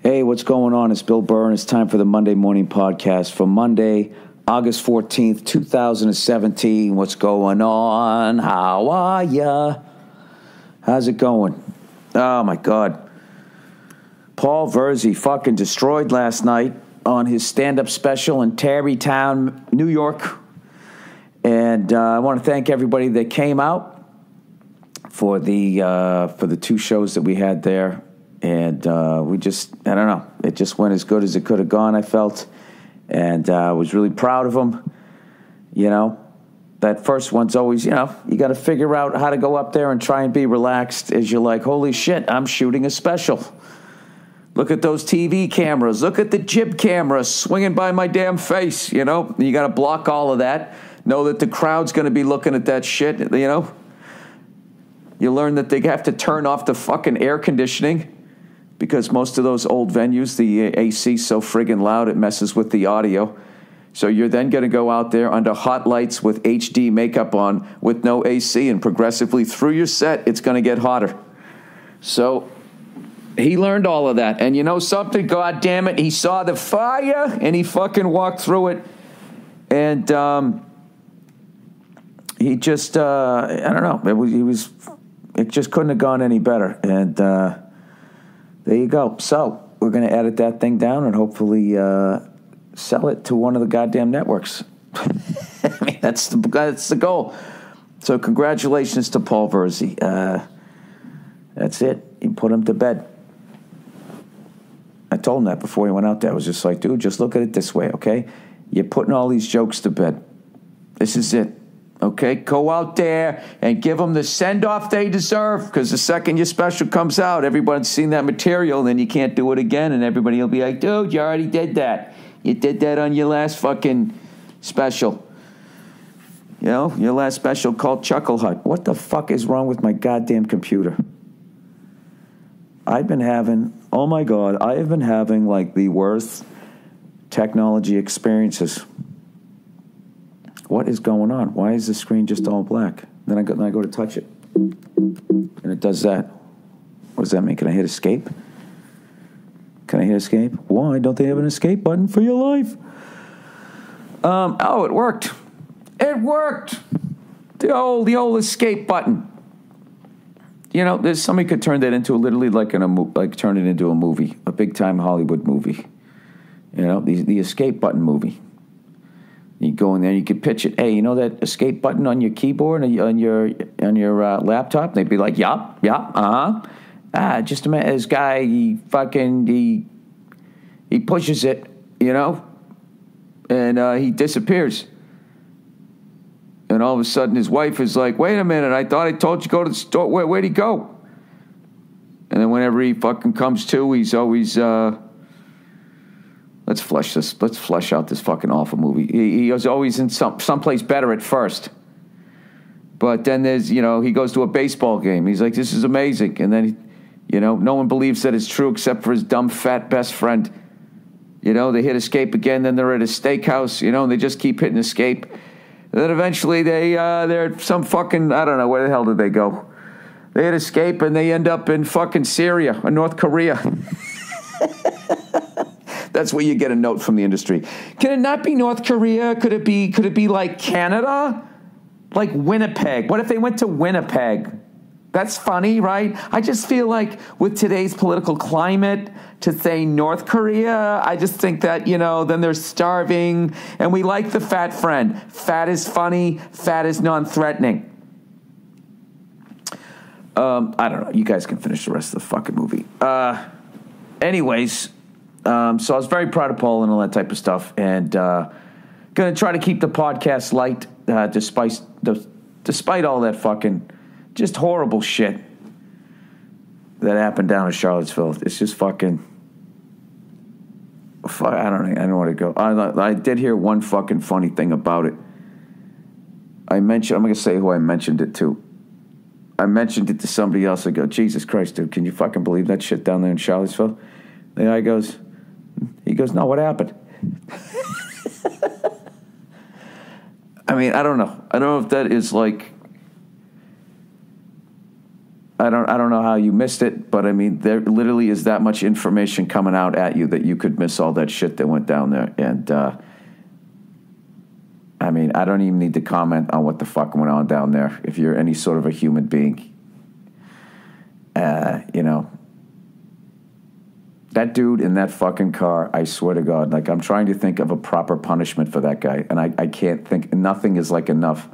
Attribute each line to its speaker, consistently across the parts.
Speaker 1: Hey, what's going on? It's Bill Burr, and it's time for the Monday Morning Podcast for Monday, August 14th, 2017. What's going on? How are ya? How's it going? Oh, my God. Paul Verzi fucking destroyed last night on his stand-up special in Tarrytown, New York. And I want to thank everybody that came out for the two shows that we had there. And I don't know, it just went as good as it could have gone, I felt. And I was really proud of him. You know, that first one's always, you got to figure out how to go up there and try and be relaxed as you're like, holy shit, I'm shooting a special. Look at those TV cameras. Look at the jib camera swinging by my damn face, you know. You got to block all of that. Know that the crowd's going to be looking at that shit, you know. You learn that they have to turn off the fucking air conditioning. Because most of those old venues, the AC's so friggin' loud, it messes with the audio. So you're then going to go out there under hot lights with HD makeup on with no AC, and progressively through your set, it's going to get hotter. So he learned all of that. And you know something? God damn it, he saw the fire, and he fucking walked through it. And he just, I don't know, it just couldn't have gone any better. And there you go. So we're going to edit that thing down and hopefully sell it to one of the goddamn networks. I mean, that's the goal. So congratulations to Paul Verzi. That's it. You put him to bed. I told him that before he went out there. I was just like, dude, just look at it this way, okay? You're putting all these jokes to bed. This is it. Okay, go out there and give them the send-off they deserve, because the second your special comes out, everybody's seen that material, and then you can't do it again, and everybody will be like, dude, you already did that. You did that on your last fucking special. You know, your last special called Chuckle Hut. What the fuck is wrong with my goddamn computer? I have been having like the worst technology experiences. What is going on? Why is the screen just all black? Then I go to touch it, and it does that. What does that mean? Can I hit escape? Can I hit escape? Why don't they have an escape button for your life? Oh, it worked. It worked. The old escape button. You know, there's somebody could turn that into literally turn it into a movie, a big time Hollywood movie. You know, the escape button movie. You go in there and you can pitch it. Hey, you know that escape button on your keyboard on your laptop? And they'd be like, yup, uh-huh. Just a minute, this guy, he pushes it, you know, and he disappears. And all of a sudden his wife is like, wait a minute, I thought I told you to go to the store. Where'd he go? And then whenever he fucking comes to, he's always... Let's flesh out this fucking awful movie. He was always in someplace better at first. But then there's, you know, he goes to a baseball game. He's like, this is amazing. And then, you know, no one believes that it's true except for his dumb, fat best friend. You know, they hit escape again. Then they're at a steakhouse, you know, and they just keep hitting escape. And then eventually they're at some fucking, I don't know, where the hell did they go? They hit escape and they end up in fucking Syria or North Korea. That's where you get a note from the industry. Can it not be North Korea? Could it be like Canada? Like Winnipeg? What if they went to Winnipeg? That's funny, right? I just feel like with today's political climate, to say North Korea, I just think that, you know, then they're starving, and we like the fat friend. Fat is funny. Fat is non-threatening. I don't know. You guys can finish the rest of the fucking movie. Anyways... So I was very proud of Paul and all that type of stuff, and going to try to keep the podcast light despite all that fucking just horrible shit that happened down in Charlottesville. It's just fucking... I don't know where to go. I did hear one fucking funny thing about it. I'm going to say who I mentioned it to. I mentioned it to somebody else. I go, Jesus Christ, dude, can you fucking believe that shit down there in Charlottesville? The guy goes... He goes, no, what happened? I mean, I don't know. I don't know if that is like... I don't know how you missed it, but I mean, there literally is that much information coming out at you that you could miss all that shit that went down there. And I mean, I don't even need to comment on what the fuck went on down there. If you're any sort of a human being, you know, that dude in that fucking car, I swear to God, like, I'm trying to think of a proper punishment for that guy, and I can't think. Nothing is like enough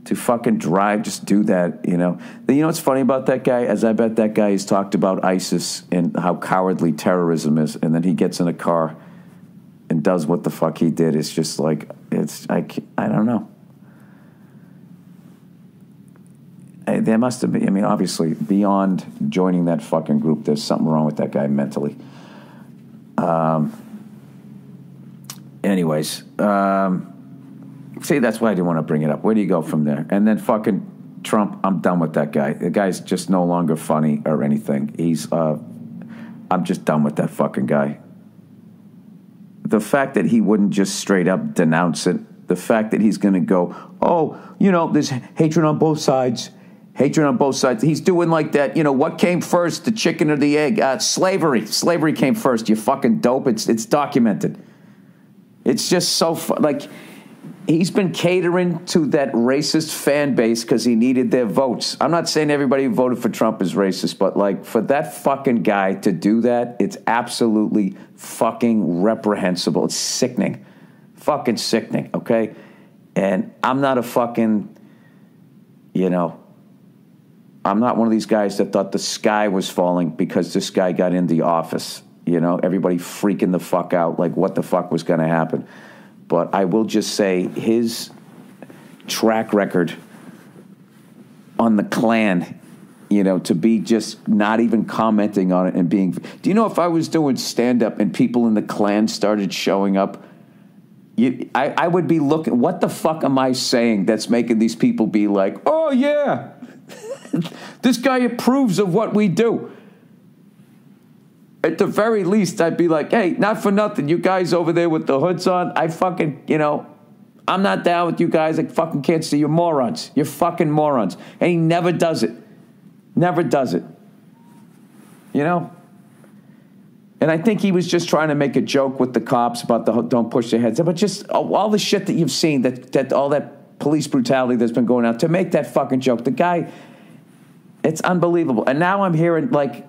Speaker 1: to fucking drive, just do that, you know. You know what's funny about that guy? As I bet that guy has talked about ISIS and how cowardly terrorism is, and then he gets in a car and does what the fuck he did. It's just like, I don't know. There must have been, I mean, obviously, beyond joining that fucking group, there's something wrong with that guy mentally. Anyways, see, that's why I didn't want to bring it up. Where do you go from there? And then fucking Trump, I'm done with that guy. The guy's just no longer funny or anything. I'm just done with that fucking guy. The fact that he wouldn't just straight up denounce it, the fact that he's going to go, oh, you know, there's hatred on both sides. Hatred on both sides. He's doing like that, you know, what came first, the chicken or the egg? Slavery. Slavery came first, you fucking dope. It's documented. It's just so, like, he's been catering to that racist fan base because he needed their votes. I'm not saying everybody who voted for Trump is racist, but, like, for that fucking guy to do that, it's absolutely fucking reprehensible. It's sickening. Fucking sickening, okay? And I'm not a fucking, you know, I'm not one of these guys that thought the sky was falling because this guy got in the office. You know, everybody freaking the fuck out like what the fuck was going to happen. But I will just say his track record on the Klan, you know, to be just not even commenting on it and being... Do you know if I was doing stand-up and people in the Klan started showing up, I would be looking, what the fuck am I saying that's making these people be like, oh, yeah, this guy approves of what we do. At the very least, I'd be like, hey, not for nothing, you guys over there with the hoods on, I fucking, you know, I'm not down with you guys. I fucking can't see. You're morons. You're fucking morons. And he never does it. Never does it. You know? And I think he was just trying to make a joke with the cops about the don't push their heads up. But just all the shit that you've seen, that all that police brutality that's been going on, to make that fucking joke. The guy... It's unbelievable. And now I'm hearing, like,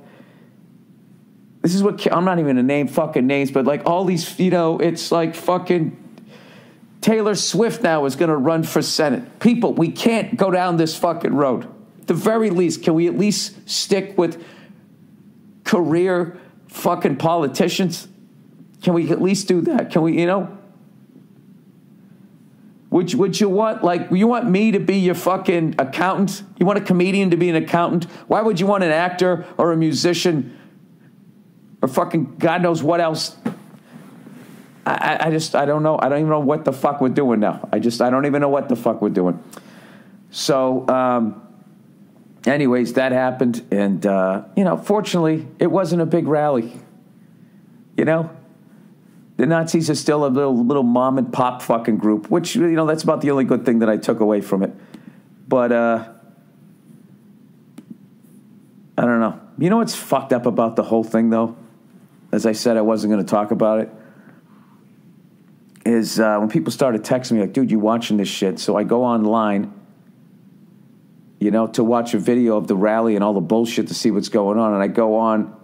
Speaker 1: this is what, I'm not even going to name fucking names, but, like, all these, you know, it's like fucking Taylor Swift now is going to run for Senate. People, we can't go down this fucking road. At the very least, can we at least stick with career fucking politicians? Can we at least do that? Can we, you know? Would you want, like, you want me to be your fucking accountant? You want a comedian to be an accountant? Why would you want an actor or a musician or fucking God knows what else? I don't know. I don't even know what the fuck we're doing now. I don't even know what the fuck we're doing. So, anyways, that happened. And, you know, fortunately, it wasn't a big rally. You know? The Nazis are still a little mom and pop fucking group, which, you know, that's about the only good thing that I took away from it. But, I don't know. You know what's fucked up about the whole thing, though? As I said, I wasn't going to talk about it. Is when people started texting me, like, dude, you watching this shit? So I go online, you know, to watch a video of the rally and all the bullshit to see what's going on. And I go on,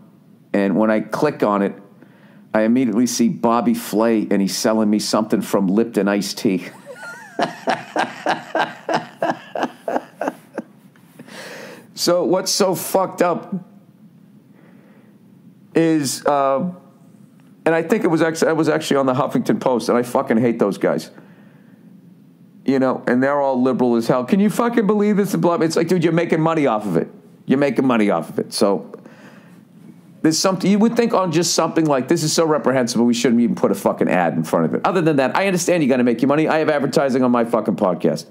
Speaker 1: and when I click on it, I immediately see Bobby Flay, and he's selling me something from Lipton iced tea. So what's so fucked up is, and I think I was actually on the Huffington Post, and I fucking hate those guys. You know, and they're all liberal as hell. Can you fucking believe this? And blah. It's like, dude, you're making money off of it. You're making money off of it. So there's something, you would think on just something like, this is so reprehensible, we shouldn't even put a fucking ad in front of it. Other than that, I understand you got to make your money. I have advertising on my fucking podcast.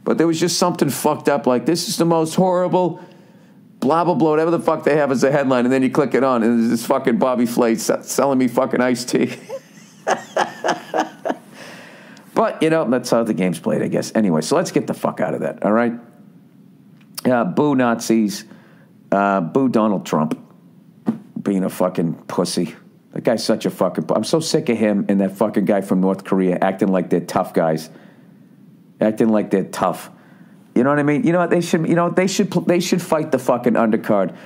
Speaker 1: But there was just something fucked up, like, this is the most horrible, blah, blah, blah, whatever the fuck they have as a headline, and then you click it on, and there's this fucking Bobby Flay selling me fucking iced tea. But, you know, that's how the game's played, I guess. Anyway, so let's get the fuck out of that, all right? Boo Nazis. Boo Donald Trump. Being a fucking pussy. That guy's such a fucking... I'm so sick of him and that fucking guy from North Korea acting like they're tough guys. Acting like they're tough. You know what I mean? You know what they should... You know they should fight the fucking undercard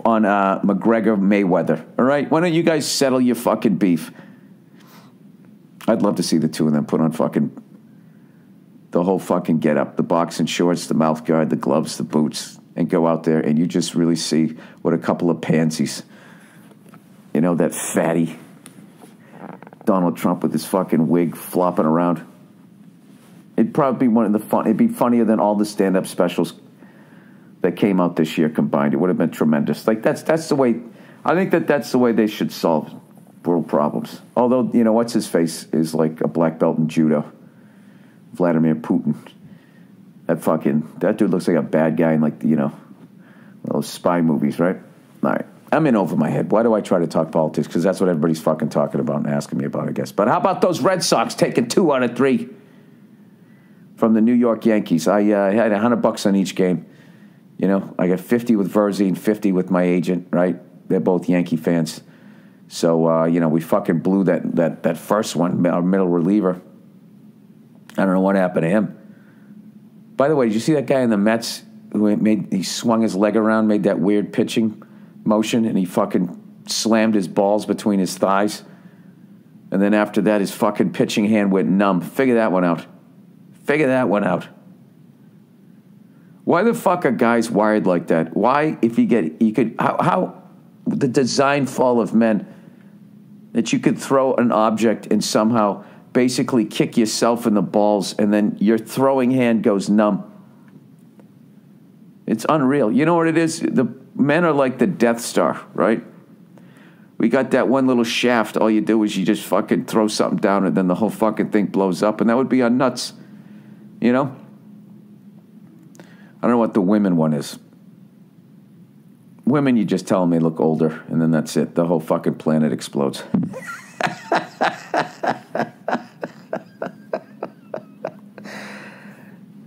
Speaker 1: on McGregor Mayweather. All right? Why don't you guys settle your fucking beef? I'd love to see the two of them put on fucking... the whole fucking get-up. The boxing shorts, the mouth guard, the gloves, the boots. And go out there and you just really see what a couple of pansies... You know, that fatty Donald Trump with his fucking wig flopping around. It'd probably be one of the fun. It'd be funnier than all the stand-up specials that came out this year combined. It would have been tremendous. Like that's the way. I think that's the way they should solve world problems. Although you know what's his face is like a black belt in judo. Vladimir Putin. That dude looks like a bad guy in like those spy movies, right? All right. I'm in over my head. Why do I try to talk politics? Because that's what everybody's fucking talking about and asking me about, I guess. But how about those Red Sox taking 2 out of 3 from the New York Yankees? I had $100 on each game. You know, I got 50 with Verzi and 50 with my agent, right? They're both Yankee fans. So, we fucking blew that first one, our middle reliever. I don't know what happened to him. By the way, did you see that guy in the Mets who he swung his leg around, made that weird pitching motion, and he fucking slammed his balls between his thighs, and then after that his fucking pitching hand went numb. Figure that one out. Why the fuck are guys wired like that? Why, if how the design fall of men that you could throw an object and somehow basically kick yourself in the balls and then your throwing hand goes numb. It's unreal. You know what it is? The men are like the Death Star, right? We got that one little shaft. All you do is you just fucking throw something down and then the whole fucking thing blows up. And that would be our nuts. You know? I don't know what the women one is. Women, you just tell them they look older. And then that's it. The whole fucking planet explodes.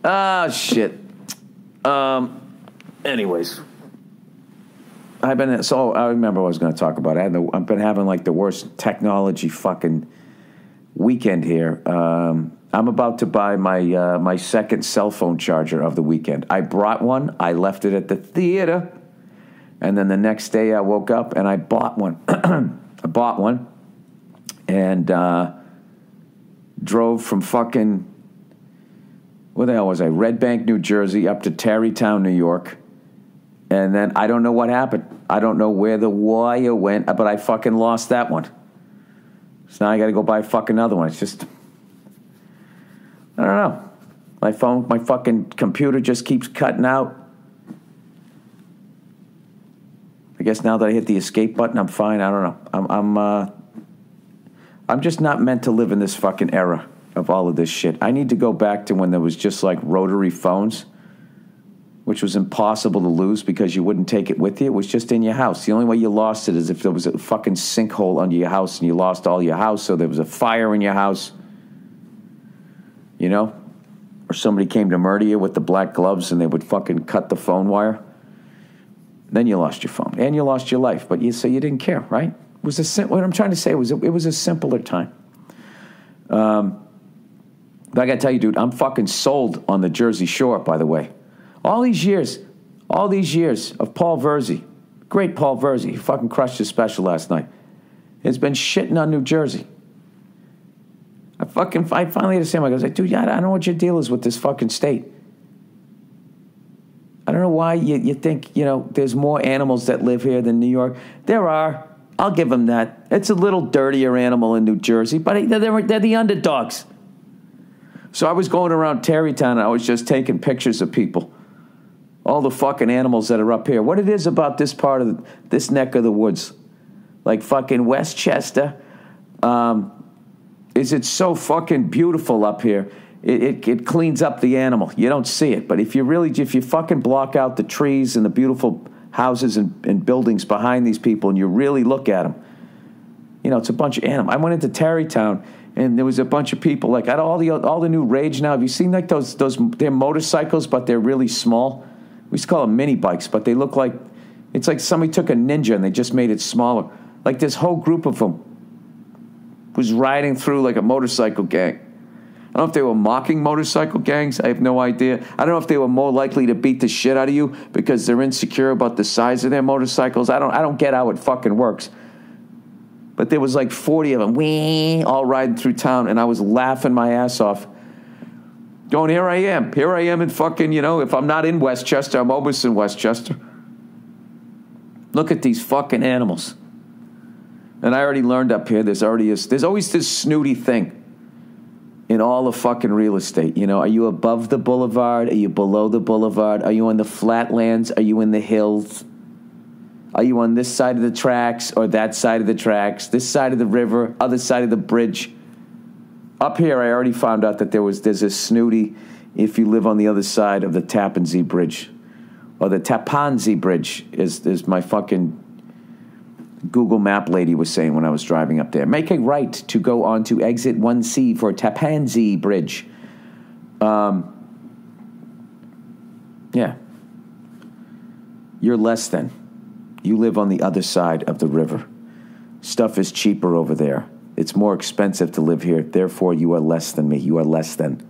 Speaker 1: Ah, shit. Anyways. I remember what I was going to talk about. I've been having like the worst technology fucking weekend here. I'm about to buy my second cell phone charger of the weekend. I brought one. I left it at the theater. And then the next day I woke up and I bought one. I bought one and drove from fucking, where the hell was I? Red Bank, New Jersey, up to Tarrytown, New York. And then I don't know what happened. I don't know where the wire went, but I fucking lost that one. So now I got to go buy a fucking another one. It's just, I don't know. My fucking computer just keeps cutting out. I guess now that I hit the escape button, I'm fine. I don't know. I'm just not meant to live in this fucking era of all of this shit. I need to go back to when there was just like rotary phones, which was impossible to lose because you wouldn't take it with you. It was just in your house. The only way you lost it is if there was a fucking sinkhole under your house and you lost all your house, so there was a fire in your house, you know? Or somebody came to murder you with the black gloves and they would fucking cut the phone wire. Then you lost your phone and you lost your life, but you didn't care, right? It was what I'm trying to say was it was a simpler time. But I got to tell you, dude, I'm fucking sold on the Jersey Shore, by the way. All these years of Paul Verzi, great Paul Verzi, he fucking crushed his special last night, has been shitting on New Jersey. I finally had to say him, I was like, dude, I don't know what your deal is with this fucking state. I don't know why you think, there's more animals that live here than New York. There are. I'll give them that. It's a little dirtier animal in New Jersey, but they're the underdogs. So I was going around Tarrytown and I was just taking pictures of people. All the fucking animals that are up here. What it is about this part of this neck of the woods, like fucking Westchester, is it's so fucking beautiful up here. It cleans up the animal. You don't see it. But if you fucking block out the trees and the beautiful houses and buildings behind these people and you really look at them, it's a bunch of animals. I went into Tarrytown and there was a bunch of people, like all the new rage now. Have you seen like those they're motorcycles, but they're really small? We used to call them mini bikes, but they look like, it's like somebody took a Ninja and they just made it smaller. Like this whole group of them was riding through like a motorcycle gang. I don't know if they were mocking motorcycle gangs. I have no idea. I don't know if they were more likely to beat the shit out of you because they're insecure about the size of their motorcycles. I don't get how it fucking works. But there was like 40 of them, all riding through town, and I was laughing my ass off. Going, here I am in fucking, if I'm not in Westchester, I'm almost in Westchester. Look at these fucking animals. And I already learned up here, there's always this snooty thing in all of fucking real estate. Are you above the boulevard? Are you below the boulevard? Are you on the flatlands? Are you in the hills? Are you on this side of the tracks or that side of the tracks? This side of the river, other side of the bridge? Up here, I already found out that there's a snooty if you live on the other side of the Tappan Zee Bridge. Or the Tappan Zee Bridge is my fucking Google Map lady was saying when I was driving up there. Make a right to go on to exit 1C for Tappan Zee Bridge. Yeah. You're less than. You live on the other side of the river. Stuff is cheaper over there. It's more expensive to live here. Therefore, you are less than me. You are less than.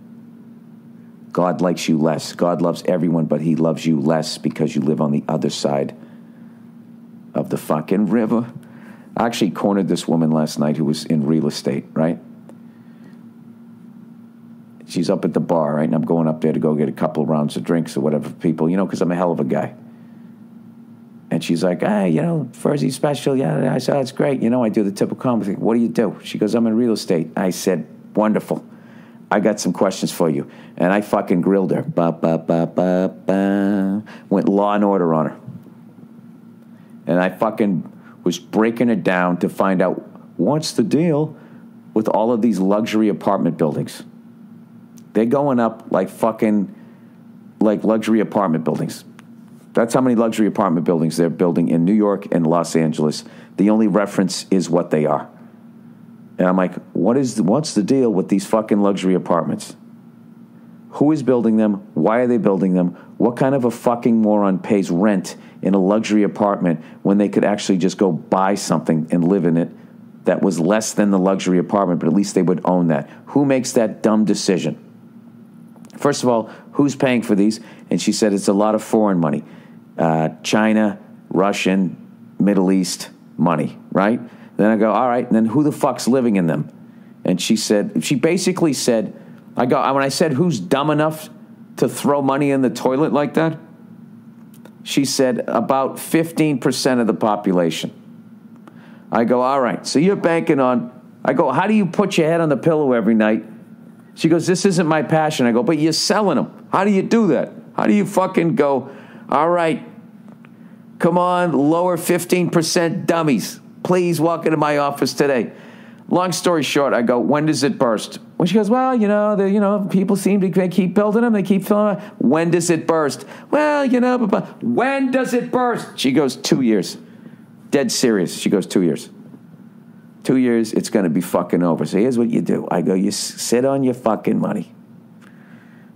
Speaker 1: God likes you less. God loves everyone, but he loves you less because you live on the other side of the fucking river. I actually cornered this woman last night who was in real estate, right? She's up at the bar, right? And I'm going up there to go get a couple of rounds of drinks or whatever for people, because I'm a hell of a guy. And she's like, hey, Furzy special. Yeah, I said, that's great. I do the typical comment. What do you do? She goes, I'm in real estate. I said, wonderful. I got some questions for you. And I fucking grilled her. Went Law and Order on her. And I fucking was breaking it down to find out what's the deal with all of these luxury apartment buildings. They're going up like luxury apartment buildings. That's how many luxury apartment buildings they're building in New York and Los Angeles. The only reference is what they are. And I'm like, what's the deal with these fucking luxury apartments? Who is building them? Why are they building them? What kind of a fucking moron pays rent in a luxury apartment when they could actually just go buy something and live in it that was less than the luxury apartment, but at least they would own that? Who makes that dumb decision? First of all, who's paying for these? And she said it's a lot of foreign money. China, Russian, Middle East money, right? Then I go, all right, and then who the fuck's living in them? And she basically said, when I said, who's dumb enough to throw money in the toilet like that? She said, about 15% of the population. I go, all right, so you're banking on, I go, how do you put your head on the pillow every night? She goes, this isn't my passion. I go, but you're selling them. How do you do that? How do you fucking go, all right, come on, lower 15% dummies. Please walk into my office today. Long story short, I go, when does it burst? When she goes, well, people seem to keep building them. They keep filling them. When does it burst? Well, when does it burst? She goes, 2 years. Dead serious. She goes, 2 years. 2 years, it's going to be fucking over. So here's what you do. I go, you sit on your fucking money.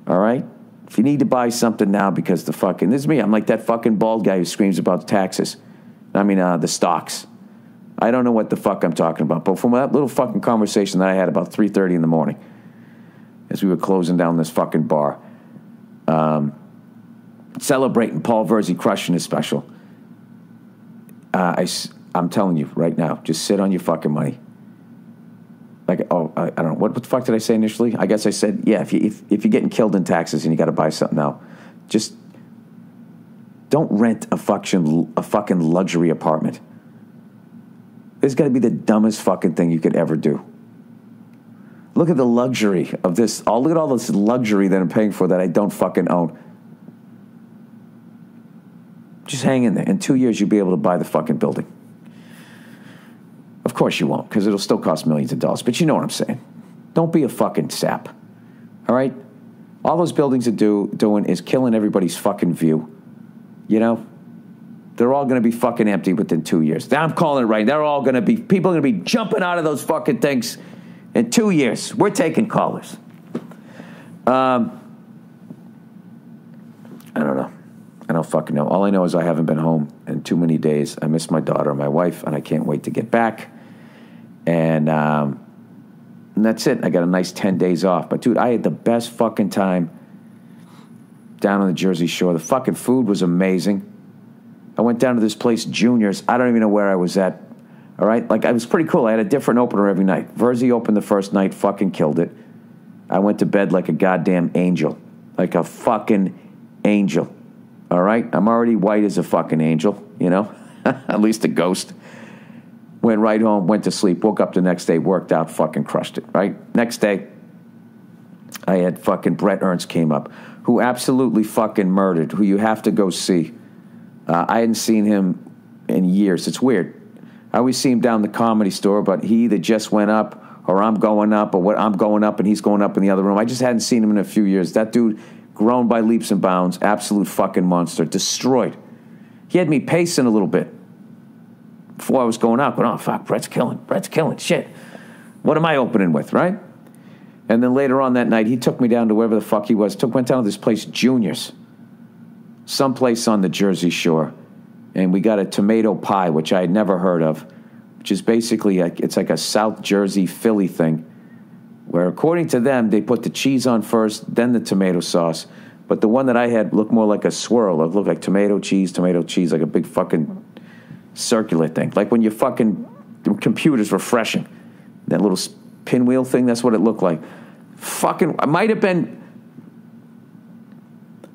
Speaker 1: All right? If you need to buy something now because this is me. I'm like that fucking bald guy who screams about taxes. The stocks. I don't know what the fuck I'm talking about. But from that little fucking conversation that I had about 3:30 in the morning as we were closing down this fucking bar, celebrating Paul Verzi crushing his special, I'm telling you right now, just sit on your fucking money. I don't know. What the fuck did I say initially? I guess I said, yeah, if you're getting killed in taxes and you got to buy something now, just don't rent a fucking luxury apartment. It's got to be the dumbest fucking thing you could ever do. Look at the luxury of this. Look at all this luxury that I'm paying for that I don't fucking own. Just hang in there. In 2 years, you'll be able to buy the fucking building. Of course you won't, because it'll still cost millions of dollars. But you know what I'm saying. Don't be a fucking sap. All right? All those buildings are doing is killing everybody's fucking view. They're all going to be fucking empty within 2 years. I'm calling it right. People are going to be jumping out of those fucking things in 2 years. We're taking callers. I don't don't fucking know. All I know is I haven't been home in too many days. I miss my daughter and my wife, and I can't wait to get back. And that's it. I got a nice 10 days off. But, dude, I had the best fucking time down on the Jersey Shore. The fucking food was amazing. I went down to this place, Junior's. I don't even know where I was at. All right? Like, it was pretty cool. I had a different opener every night. Verzi opened the first night, fucking killed it. I went to bed like a goddamn angel. Like a fucking angel. All right? I'm already white as a fucking angel, you know? At least a ghost. Went right home, went to sleep, woke up the next day, worked out, fucking crushed it, right? Next day, I had fucking Brett Ernst came up, who absolutely fucking murdered, who you have to go see. I hadn't seen him in years. It's weird. I always see him down the Comedy Store, but he either just went up or I'm going up or what I'm going up and he's going up in the other room. I just hadn't seen him in a few years. That dude, grown by leaps and bounds, absolute fucking monster, destroyed. He had me pacing a little bit before I was going out. Going, oh, fuck, Brett's killing, shit. What am I opening with, right? And then later on that night, he took me down to wherever the fuck he was. Went down to this place, Junior's. Someplace on the Jersey Shore. And we got a tomato pie, which I had never heard of, which is basically, it's like a South Jersey Philly thing, where according to them, they put the cheese on first, then the tomato sauce. But the one that I had looked more like a swirl. It looked like tomato cheese, like a big fucking circular thing. Like when your fucking computer's refreshing. That little pinwheel thing, that's what it looked like. Fucking, might have been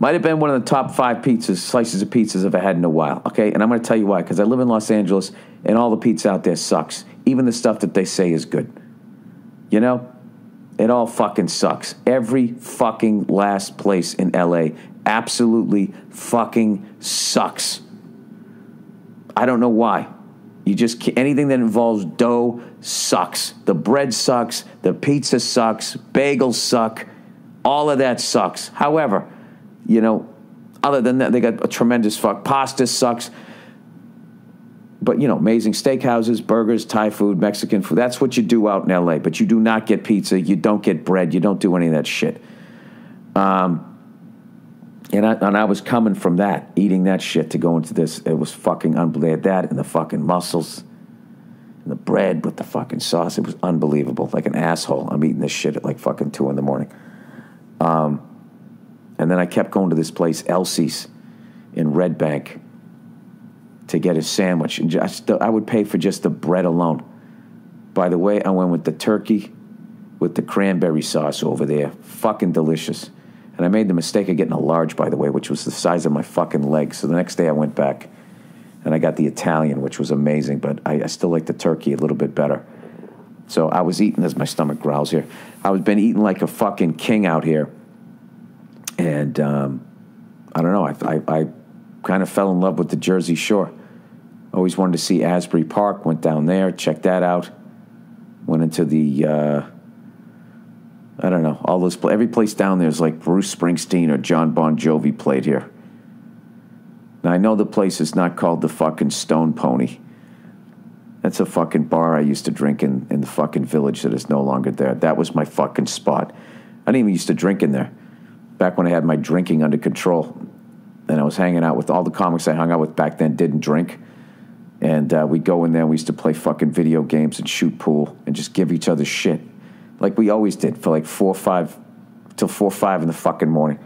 Speaker 1: one of the top 5 slices of pizzas I've had in a while, okay? And I'm going to tell you why, because I live in Los Angeles, and all the pizza out there sucks. Even the stuff that they say is good. You know? It all fucking sucks. Every fucking last place in L.A. absolutely fucking sucks. I don't know why. Anything that involves dough sucks. The bread sucks. The pizza sucks. Bagels suck. All of that sucks. However, you know, other than that, they got a tremendous pasta sucks. But, you know, amazing steakhouses, burgers, Thai food, Mexican food. That's what you do out in L.A. But you do not get pizza. You don't get bread. You don't do any of that shit. And I was coming from that, eating that shit to go into this. It was fucking unbelievable. That and the fucking mussels and the bread with the fucking sauce. It was unbelievable. Like an asshole. I'm eating this shit at like fucking 2 a.m. And then I kept going to this place, Elsie's, in Red Bank, to get a sandwich. And I would pay for just the bread alone. By the way, I went with the turkey with the cranberry sauce over there. Fucking delicious. And I made the mistake of getting a large, by the way, which was the size of my fucking leg. So the next day I went back, and I got the Italian, which was amazing. But I still like the turkey a little bit better. So I was eating, as my stomach growls here, I was been eating like a fucking king out here. And I don't know, I kind of fell in love with the Jersey Shore. Always wanted to see Asbury Park, went down there, checked that out. Went into the, I don't know, all those, every place down there is like Bruce Springsteen or John Bon Jovi played here. Now, I know the place is not called the fucking Stone Pony. That's a fucking bar I used to drink in the fucking Village that is no longer there. That was my fucking spot. I didn't even used to drink in there. Back when I had my drinking under control. And I was hanging out with all the comics I hung out with back then, didn't drink. And we'd go in there, and we used to play fucking video games and shoot pool and just give each other shit. Like we always did for like 4 or 5, till 4 or 5 in the fucking morning.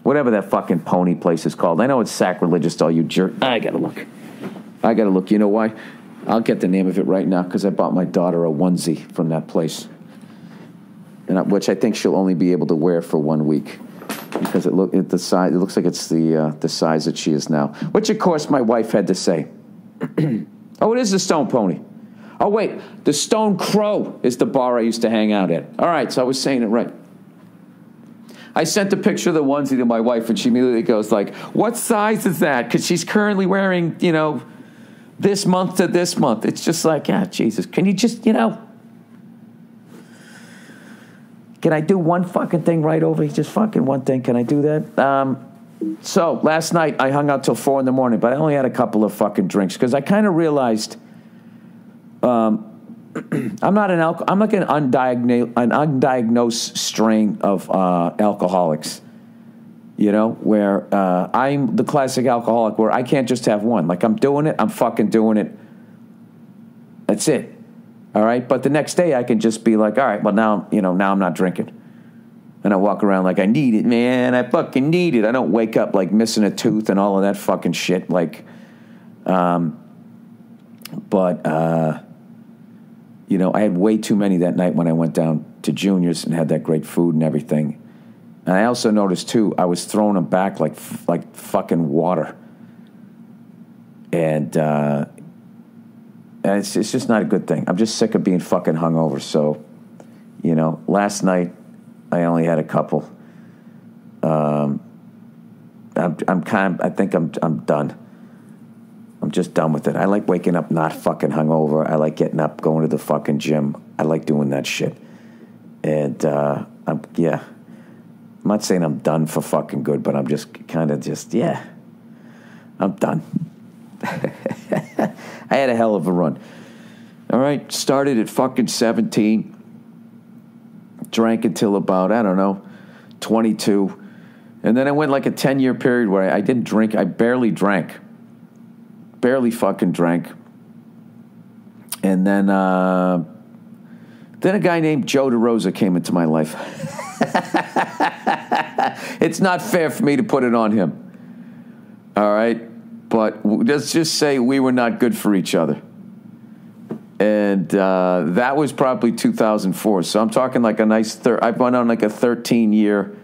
Speaker 1: Whatever that fucking pony place is called. I know it's sacrilegious to all you jerk. I gotta look. You know why? I'll get the name of it right now because I bought my daughter a onesie from that place. Which I think she'll only be able to wear for 1 week because it looks like it's the size that she is now. Which, of course, my wife had to say. Oh, it is the Stone Pony. Oh, wait, the Stone Crow is the bar I used to hang out at. All right, so I was saying it right. I sent a picture of the onesie to my wife, and she immediately goes like, what size is that? Because she's currently wearing, you know, this month to this month. It's just like, Jesus, can you just, you know... Can I do one fucking thing right over here? Just fucking one thing. Can I do that? So last night I hung out till 4 a.m, but I only had a couple of fucking drinks because I kind of realized I'm like an undiagnosed strain of alcoholics. You know, where I'm the classic alcoholic where I can't just have one. Like, I'm doing it, I'm fucking doing it. That's it. All right? But the next day I can just be like, all right, well, now I'm not drinking. And I walk around like, I need it, man. I fucking need it. I don't wake up like missing a tooth and all of that fucking shit. Like, I had way too many that night when I went down to Junior's and had that great food and everything. And I also noticed, too, I was throwing them back like fucking water. And it's just not a good thing. I'm just sick of being fucking hungover. So, last night I only had a couple. I think I'm done. I'm just done with it. I like waking up not fucking hungover. I like getting up, going to the fucking gym. I like doing that shit. And, I'm not saying I'm done for fucking good, but I'm just I'm done. I had a hell of a run. All right, started at fucking 17. Drank until about, 22. And then I went like a 10-year period where I didn't drink. I barely drank. Barely fucking drank. And then a guy named Joe DeRosa came into my life. It's not fair for me to put it on him. All right? But let's just say we were not good for each other. And that was probably 2004. So I'm talking like a nice I went on like a 13-year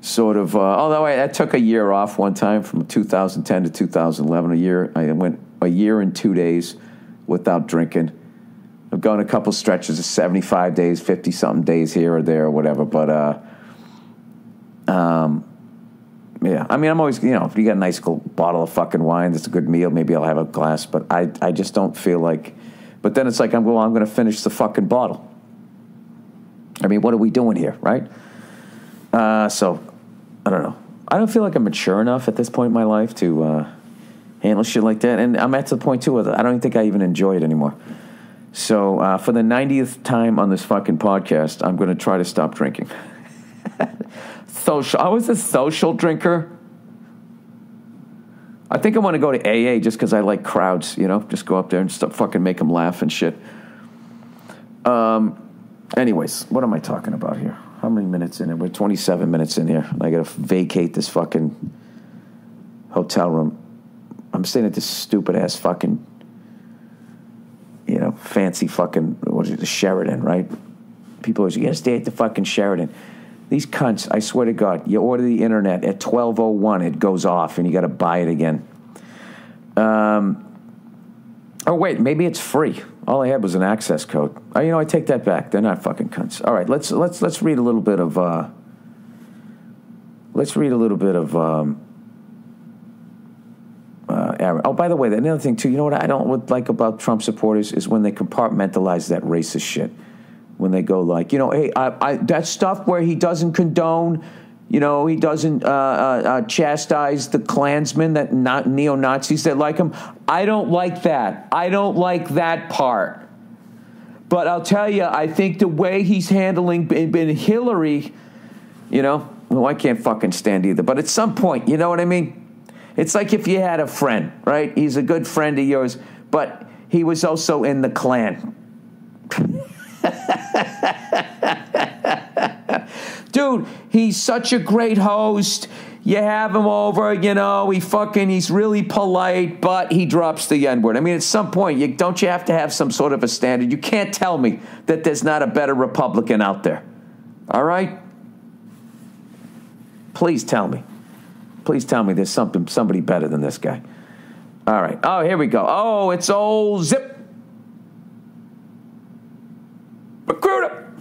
Speaker 1: sort of, although I took a year off one time from 2010 to 2011, I went a year and 2 days without drinking. I've gone a couple stretches of 75 days, 50-something days here or there or whatever. But, yeah. I mean, I'm always, if you got a nice bottle of fucking wine, that's a good meal, maybe I'll have a glass. But I just don't feel like, but then it's like, I'm going to finish the fucking bottle. I mean, what are we doing here, right? So, I don't know. I don't feel like I'm mature enough at this point in my life to handle shit like that. And I'm at the point, too, where I don't think I even enjoy it anymore. So, for the 90th time on this fucking podcast, I'm going to try to stop drinking. I was a social drinker. I think I want to go to AA just because I like crowds, just go up there and fucking make them laugh and shit. Anyways, what am I talking about here? How many minutes in it? We're 27 minutes in here. I got to vacate this fucking hotel room. I'm staying at this stupid-ass fucking, fancy fucking, what is it, the Sheraton, right? People always, you got to stay at the fucking Sheraton. These cunts, I swear to God, you order the internet at 12:01, it goes off, and you got to buy it again. Oh, wait, maybe it's free. All I had was an access code. Oh, I take that back. They're not fucking cunts. All right, let's read a little bit of. Aaron. Oh, by the way, another thing too. You know what I don't like about Trump supporters is when they compartmentalize that racist shit. When they go like, hey, that stuff where he doesn't condone, he doesn't chastise the Klansmen, that not neo-Nazis that like him. I don't like that. I don't like that part. But I'll tell you, I think the way he's handling Hillary, well, I can't fucking stand either. But at some point, you know what I mean? It's like if you had a friend, right? He's a good friend of yours, but he was also in the Klan. Dude, he's such a great host. You have him over, he's really polite, but he drops the N-word. I mean, at some point, don't you have to have some sort of a standard? You can't tell me that there's not a better Republican out there. All right? Please tell me. Please tell me there's somebody better than this guy. All right. Oh, here we go. Oh, it's old Zip Recruiter.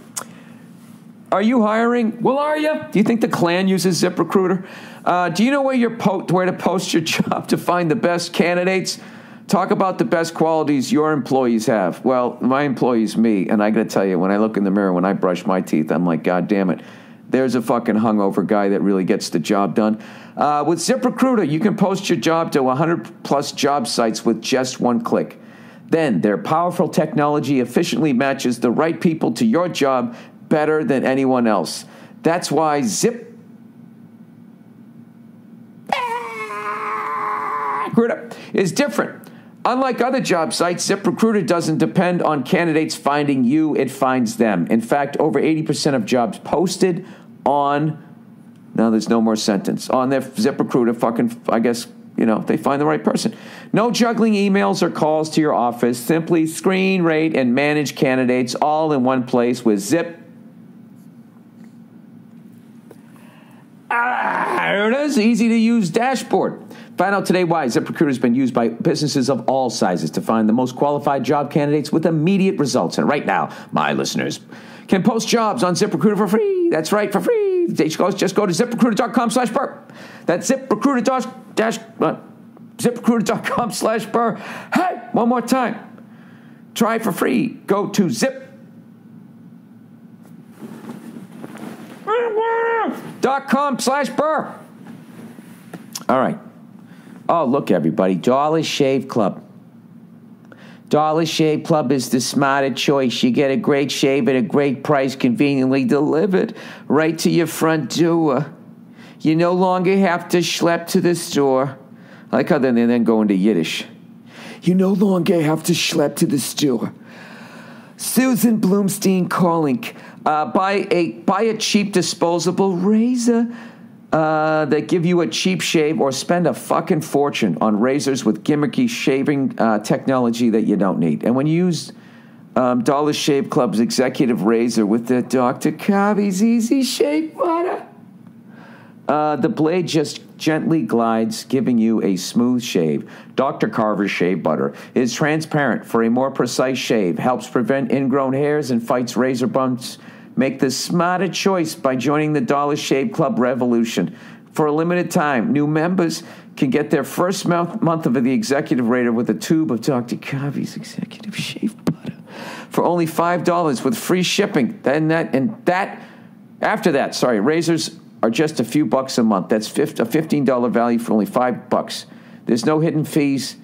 Speaker 1: Are you hiring? Well, are you? Do you think the Klan uses ZipRecruiter? Do you know where to post your job to find the best candidates? Talk about the best qualities your employees have. Well, my employee's me, and I got to tell you, when I look in the mirror, when I brush my teeth, I'm like, God damn it. There's a fucking hungover guy that really gets the job done. With ZipRecruiter, you can post your job to 100-plus job sites with just one click. Then their powerful technology efficiently matches the right people to your job better than anyone else. That's why ZipRecruiter is different. Unlike other job sites, ZipRecruiter doesn't depend on candidates finding you, it finds them. In fact, over 80% of jobs posted on, now there's no more sentence, on their ZipRecruiter fucking, I guess, they find the right person. No juggling emails or calls to your office. Simply screen, rate, and manage candidates all in one place with Zip. There it is. Easy to use dashboard. Find out today why ZipRecruiter has been used by businesses of all sizes to find the most qualified job candidates with immediate results. And right now, my listeners can post jobs on ZipRecruiter for free. That's right, for free. Just go to ZipRecruiter.com/Burr. That's ZipRecruiter.com/Burr. Hey, one more time. Try it for free. Go to ZipRecruiter.com/Burr. All right. Oh, look, everybody. Dollar Shave Club. Dollar Shave Club is the smarter choice. You get a great shave at a great price, conveniently delivered right to your front door. You no longer have to schlep to the store. I like how they then go into Yiddish. You no longer have to schlep to the store. Susan Bloomstein calling. Buy a cheap disposable razor that give you a cheap shave, or spend a fucking fortune on razors with gimmicky shaving technology that you don't need. And when you use Dollar Shave Club's executive razor with the Dr. Carvey's Easy Shave Butter, the blade just gently glides, giving you a smooth shave. Dr. Carver's Shave Butter is transparent for a more precise shave, helps prevent ingrown hairs, and fights razor bumps. Make the smarter choice by joining the Dollar Shave Club revolution. For a limited time, new members can get their first month of the executive razor with a tube of Dr. Carvey's executive shave butter for only $5 with free shipping. After that, razors are just a few bucks a month. That's a $15 value for only $5. There's no hidden fees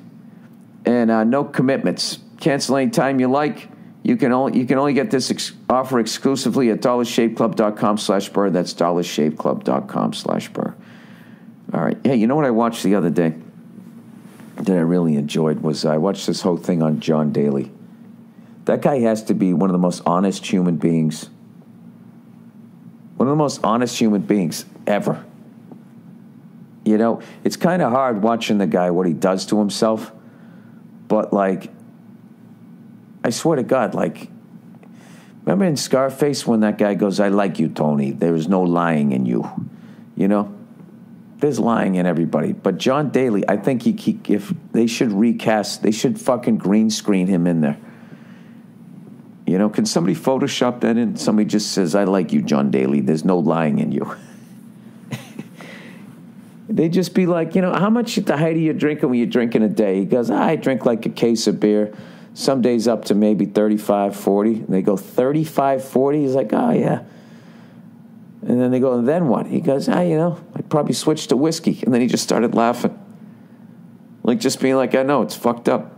Speaker 1: and no commitments. Cancel anytime you like. You can only get this offer exclusively at dollarshaveclub.com/Burr. That's dollarshaveclub.com/Burr. All right. Hey, you know what I watched the other day that I really enjoyed was I watched this whole thing on John Daly. That guy has to be one of the most honest human beings. One of the most honest human beings ever. It's kind of hard watching the guy, what he does to himself. But, I swear to God, remember in Scarface when that guy goes, I like you, Tony. There is no lying in you. There's lying in everybody. But John Daly, I think if they should recast, they should fucking green screen him in there. Can somebody Photoshop that in? Somebody just says, I like you, John Daly. There's no lying in you. They just be like, how much at the height are you drinking when you're drinking a day? He goes, I drink like a case of beer. Some days up to maybe 35, 40. And they go, 35, 40? He's like, oh, yeah. And then they go, and then what? He goes, I'd probably switch to whiskey. And then he just started laughing. Just being like, I know, it's fucked up.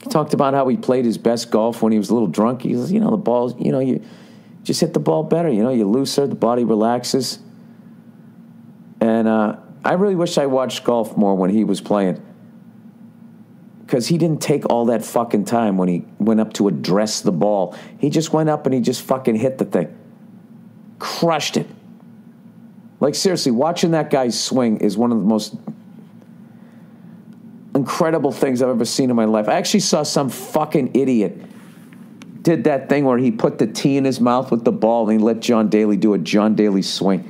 Speaker 1: He talked about how he played his best golf when he was a little drunk. He says, the balls, you just hit the ball better. You're looser, the body relaxes. And I really wish I watched golf more when he was playing. Because he didn't take all that fucking time when he went up to address the ball. He just went up and he just fucking hit the thing. Crushed it. Seriously, watching that guy swing is one of the most incredible things I've ever seen in my life. I actually saw some fucking idiot did that thing where he put the tee in his mouth with the ball and he let John Daly do a John Daly swing.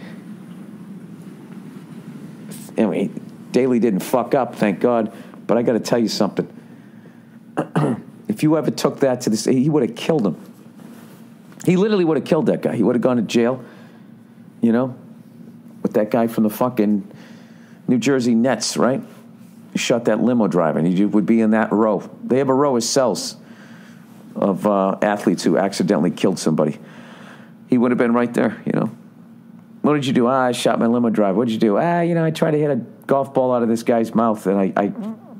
Speaker 1: I mean, Daly didn't fuck up, thank God. But I got to tell you something. If you ever took that to this, he would have killed him. He literally would have killed that guy. He would have gone to jail, with that guy from the fucking New Jersey Nets, right? He shot that limo driver, and he would be in that row. They have a row of cells of athletes who accidentally killed somebody. He would have been right there, What did you do? I shot my limo driver. What did you do? I tried to hit a golf ball out of this guy's mouth, and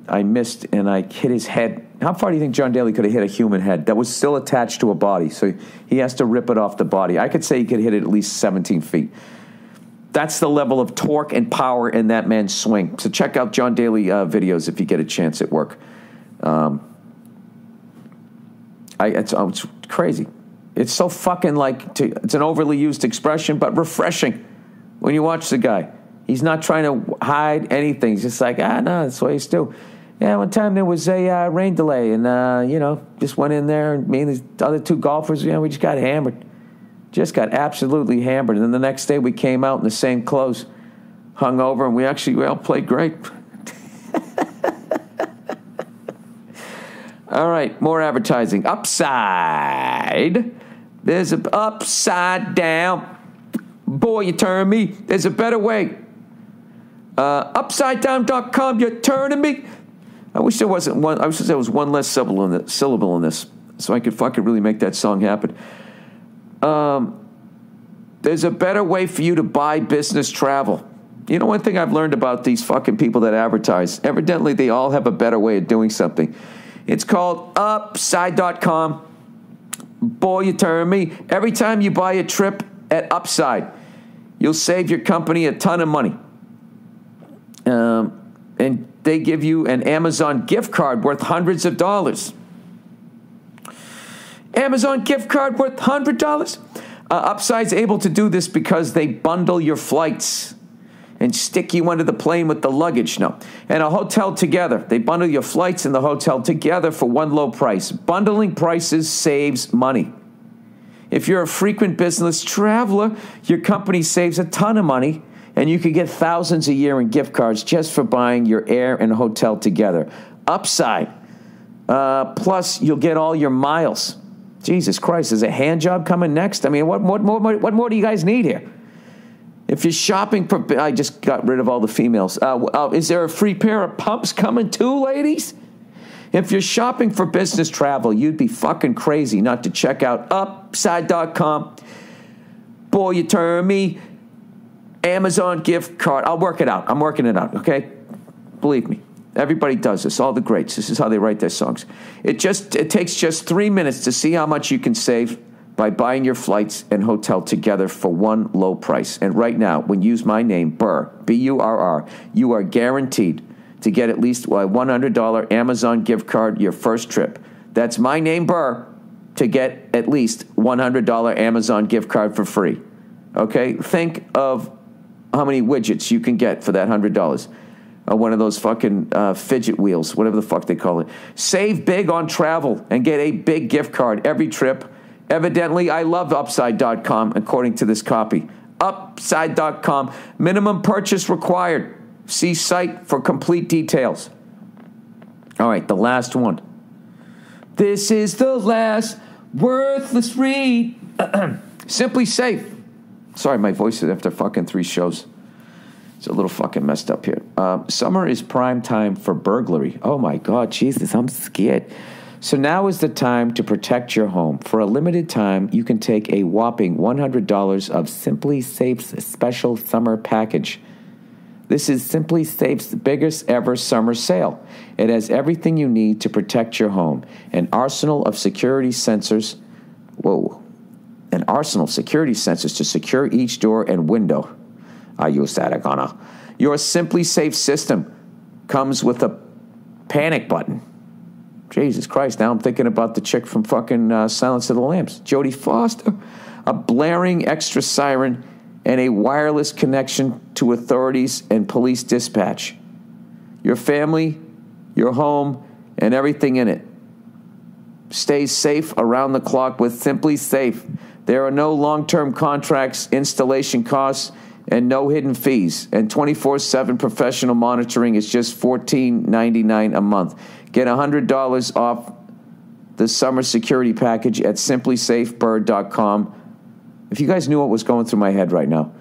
Speaker 1: I missed, and I hit his head. How far do you think John Daly could have hit a human head that was still attached to a body? So he has to rip it off the body. I could say he could hit it at least 17 feet. That's the level of torque and power in that man's swing. So check out John Daly videos if you get a chance at work. It's crazy. It's so fucking it's an overly used expression, but refreshing when you watch the guy. He's not trying to hide anything. He's just like, no, that's what he's do. Yeah, one time there was a rain delay, and, just went in there, and me and the other two golfers, we just got hammered. Just got absolutely hammered. And then the next day we came out in the same clothes, hung over, and we all played great. All right, more advertising. Upside. There's a upside down. Boy, you turn me. There's a better way. UpsideDown.com, you're turning me. I wish there wasn't one. I wish there was one less syllable in this, so I could fucking really make that song happen. There's a better way for you to buy business travel. You know, one thing I've learned about these fucking people that advertise, evidently they all have a better way of doing something. It's called Upside.com. Boy, you turn me. Every time you buy a trip at Upside, you'll save your company a ton of money. And they give you an Amazon gift card worth hundreds of dollars. Amazon gift card worth $100? Upside's able to do this because they bundle your flights and stick you under the plane with the luggage. No. And a hotel together. They bundle your flights and the hotel together for one low price. Bundling prices saves money. If you're a frequent business traveler, your company saves a ton of money, and you could get thousands a year in gift cards just for buying your air and hotel together. Upside. Plus, you'll get all your miles. Jesus Christ, is a hand job coming next? I mean, what more do you guys need here? If you're shopping for... I just got rid of all the females. Is there a free pair of pumps coming too, ladies? If you're shopping for business travel, you'd be fucking crazy not to check out Upside.com. Boy, you turn me. Amazon gift card. I'll work it out. I'm working it out, okay? Believe me. Everybody does this. All the greats. This is how they write their songs. It takes just 3 minutes to see how much you can save by buying your flights and hotel together for one low price. And right now, when you use my name, Burr, B-U-R-R, you are guaranteed to get at least a $100 Amazon gift card your first trip. That's my name, Burr, to get at least $100 Amazon gift card for free. Okay? Think of how many widgets you can get for that $100. One of those fucking fidget wheels, whatever the fuck they call it. Save big on travel and get a big gift card every trip. Evidently, I love Upside.com, according to this copy. Upside.com. Minimum purchase required. See site for complete details. All right, the last one. This is the last worthless read. Simply Safe. Sorry, my voice is after fucking 3 shows. It's a little fucking messed up here. Summer is prime time for burglary. Oh, my God, Jesus, I'm scared. So now is the time to protect your home. For a limited time, you can take a whopping $100 of Simply Safe's special summer package. This is Simply Safe's biggest ever summer sale. It has everything you need to protect your home. An arsenal of security sensors. An arsenal of security sensors to secure each door and window. I use that, Agana. Your Simply Safe system comes with a panic button. Jesus Christ, now I'm thinking about the chick from fucking Silence of the Lambs. Jodie Foster. A blaring extra siren and a wireless connection to authorities and police dispatch. Your family, your home, and everything in it stays safe around the clock with Simply Safe. There are no long-term contracts, installation costs, and no hidden fees. And 24/7 professional monitoring is just $14.99 a month. Get $100 off the summer security package at simplysafebird.com. If you guys knew what was going through my head right now.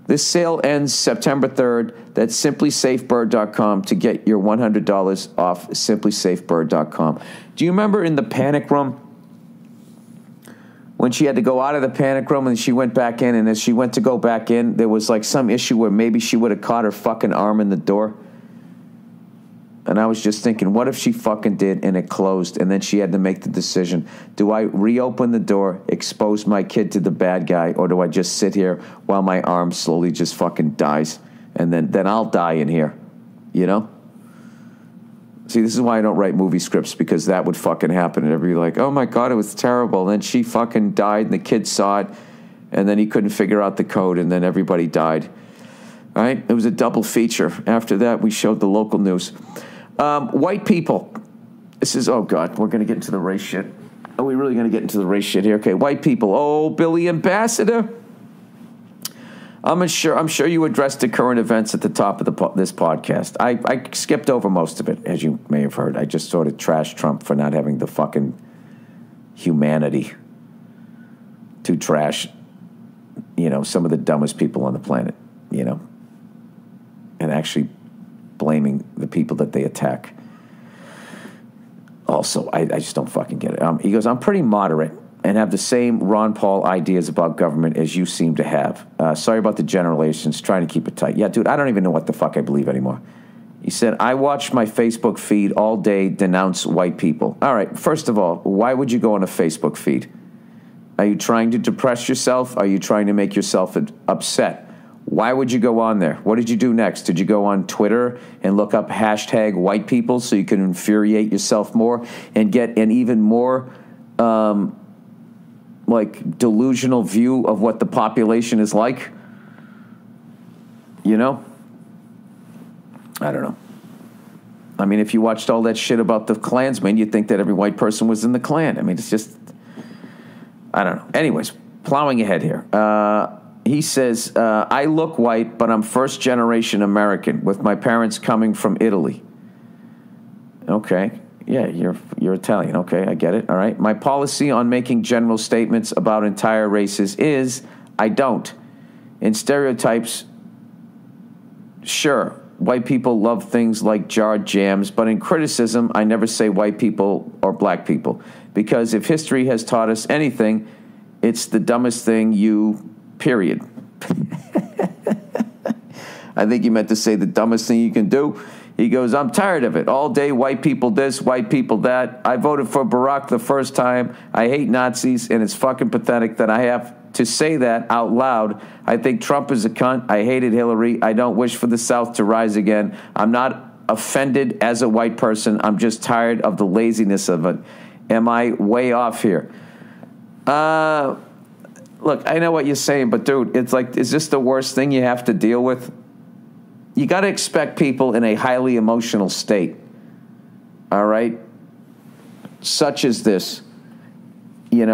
Speaker 1: This sale ends September 3rd. That's simplysafebird.com to get your $100 off simplysafebird.com. Do you remember in the panic room when she had to go out of the panic room and she went back in, and as she went to go back in, there was like some issue where maybe she would have caught her fucking arm in the door? And I was just thinking, what if she fucking did and it closed and then she had to make the decision? Do I reopen the door, expose my kid to the bad guy, or do I just sit here while my arm slowly just fucking dies? And then I'll die in here, you know? See, this is why I don't write movie scripts, because that would fucking happen. And everybody like, oh my God, it was terrible. And then she fucking died and the kid saw it and then he couldn't figure out the code and then everybody died. All right? It was a double feature. After that, we showed the local news. White people. This is, oh God, we're going to get into the race shit. Are we really going to get into the race shit here? Okay, white people. Oh, Billy Ambassador. I'm sure you addressed the current events at the top of this podcast. I skipped over most of it, as you may have heard. I just sort of trashed Trump for not having the fucking humanity to trash, some of the dumbest people on the planet, and actually blaming the people that they attack. Also, I just don't fucking get it. He goes, I'm pretty moderate and have the same Ron Paul ideas about government as you seem to have. Sorry about the generations, trying to keep it tight. Yeah, dude, I don't even know what the fuck I believe anymore. He said, I watch my Facebook feed all day denounce white people. All right, first of all, why would you go on a Facebook feed? Are you trying to depress yourself? Are you trying to make yourself upset? Why would you go on there? What did you do next? Did you go on Twitter and look up hashtag white people so you can infuriate yourself more and get an even more delusional view of what the population is like? I don't know. I mean, if you watched all that shit about the Klansmen, you'd think that every white person was in the Klan. I mean, it's just, I don't know. Anyways, plowing ahead here. He says, I look white, but I'm first-generation American, with my parents coming from Italy. Okay. Yeah, you're Italian. Okay, I get it. All right. My policy on making general statements about entire races is I don't. In stereotypes, sure, white people love things like jarred jams, but in criticism, I never say white people or black people, because if history has taught us anything, it's the dumbest thing period. I think he meant to say the dumbest thing you can do. He goes, I'm tired of it. All day, white people this, white people that. I voted for Barack the first time. I hate Nazis, and it's fucking pathetic that I have to say that out loud. I think Trump is a cunt. I hated Hillary. I don't wish for the South to rise again. I'm not offended as a white person. I'm just tired of the laziness of it. Am I way off here? Look, I know what you're saying, but dude, it's like, is this the worst thing you have to deal with? You got to expect people in a highly emotional state, all right? Such as this, when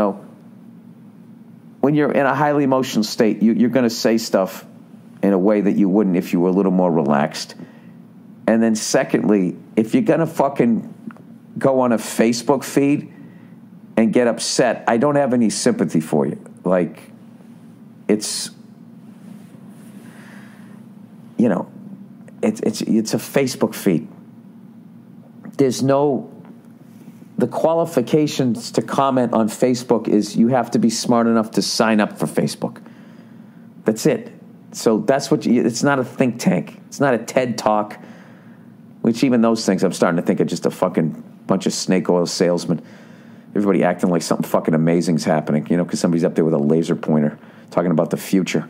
Speaker 1: you're in a highly emotional state, you're going to say stuff in a way that you wouldn't if you were a little more relaxed. And then secondly, if you're going to fucking go on a Facebook feed and get upset, I don't have any sympathy for you. Like, it's, it's a Facebook feed. There's the qualifications to comment on Facebook is you have to be smart enough to sign up for Facebook. That's it. So that's it's not a think tank. It's not a TED Talk, which even those things I'm starting to think are just a fucking bunch of snake oil salesmen. Everybody acting like something fucking amazing's happening, because somebody's up there with a laser pointer talking about the future.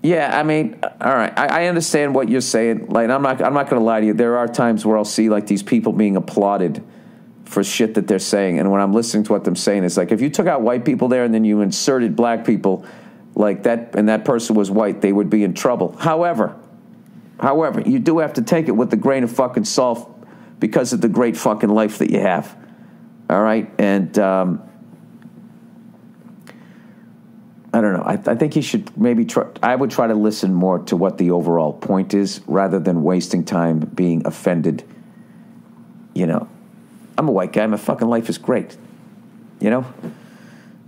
Speaker 1: Yeah, I mean, all right, I understand what you're saying. Like, I'm not going to lie to you. There are times where I'll see like these people being applauded for shit that they're saying, and when I'm listening to what they're saying, it's like if you took out white people there and then you inserted black people like that, and that person was white, they would be in trouble. However, you do have to take it with a grain of fucking salt because of the great fucking life that you have. All right, and I don't know. I think he should maybe try. I would try to listen more to what the overall point is rather than wasting time being offended. I'm a white guy. My fucking life is great. I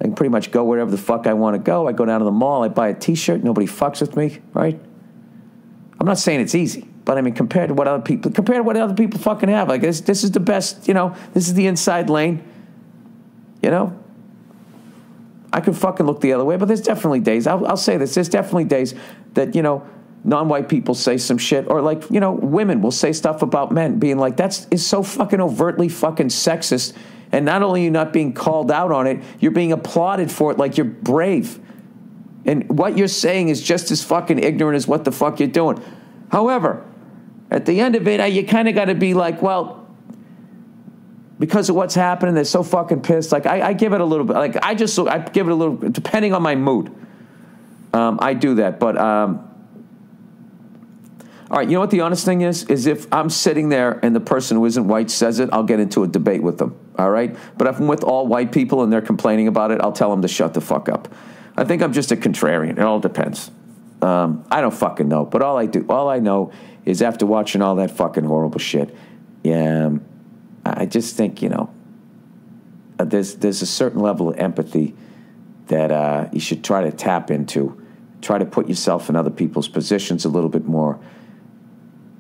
Speaker 1: can pretty much go wherever the fuck I want to go. I go down to the mall. I buy a T-shirt. Nobody fucks with me, right? I'm not saying it's easy, but I mean, compared to what other people fucking have, like this is the best. This is the inside lane. I could fucking look the other way, but there's definitely days, I'll say this, there's definitely days that, non-white people say some shit, or like, you know, women will say stuff about men, being like, is so fucking overtly fucking sexist. And not only are you not being called out on it, you're being applauded for it like you're brave. And what you're saying is just as fucking ignorant as what the fuck you're doing. However, at the end of it, you kind of got to be like, well, because of what's happening, they're so fucking pissed. Like, I give it a little bit. Like, I give it a little, depending on my mood. I do that. But, all right, you know what the honest thing is if I'm sitting there and the person who isn't white says it, I'll get into a debate with them, all right? But if I'm with all white people and they're complaining about it, I'll tell them to shut the fuck up. I think I'm just a contrarian. It all depends. I don't fucking know. But all I know is after watching all that fucking horrible shit, I just think, you know, there's a certain level of empathy that you should try to tap into. Try to put yourself in other people's positions a little bit more.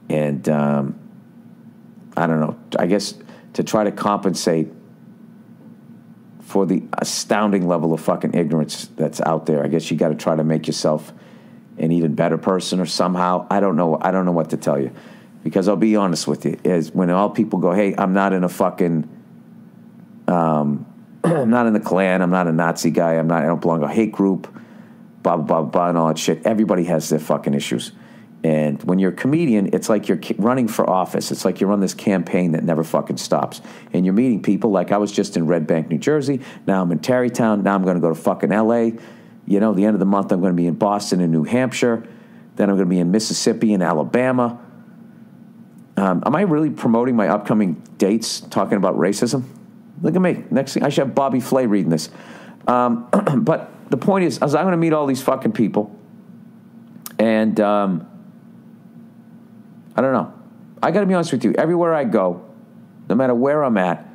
Speaker 1: And I don't know, I guess to try to compensate for the astounding level of fucking ignorance that's out there, I guess you got to try to make yourself an even better person or somehow. I don't know what to tell you. Because I'll be honest with you, is when all people go, hey, I'm not in a fucking, I'm not in the Klan, I'm not a Nazi guy, I don't belong to a hate group, blah, blah, blah, and all that shit. Everybody has their fucking issues. And when you're a comedian, it's like you're running for office. It's like you're on this campaign that never fucking stops. And you're meeting people. Like I was just in Red Bank, New Jersey. Now I'm in Tarrytown. Now I'm going to go to fucking L.A. You know, the end of the month I'm going to be in Boston and New Hampshire. Then I'm going to be in Mississippi and Alabama. Am I really promoting my upcoming dates talking about racism? Look at me. Next thing, I should have Bobby Flay reading this. But the point is I'm going to meet all these fucking people. And I don't know. I got to be honest with you. Everywhere I go, no matter where I'm at,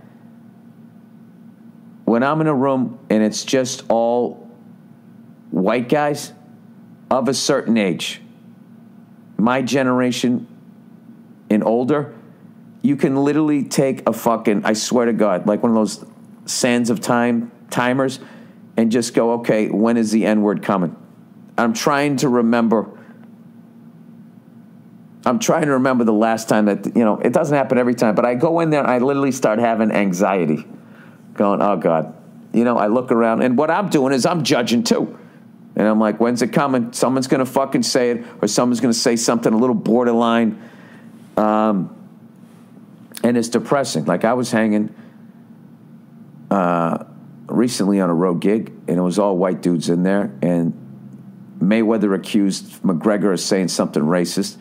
Speaker 1: when I'm in a room and it's just all white guys of a certain age, my generation and older, you can literally take a fucking, I swear to God, like one of those sands of time timers and just go, okay, when is the N-word coming? I'm trying to remember the last time that, you know, it doesn't happen every time, but I go in there and I literally start having anxiety. Going, oh, God. You know, I look around, and what I'm doing is I'm judging, too. And I'm like, when's it coming? Someone's going to fucking say it, or someone's going to say something a little borderline. And it's depressing. Like, I was hanging recently on a road gig, and it was all white dudes in there, and Mayweather accused McGregor of saying something racist.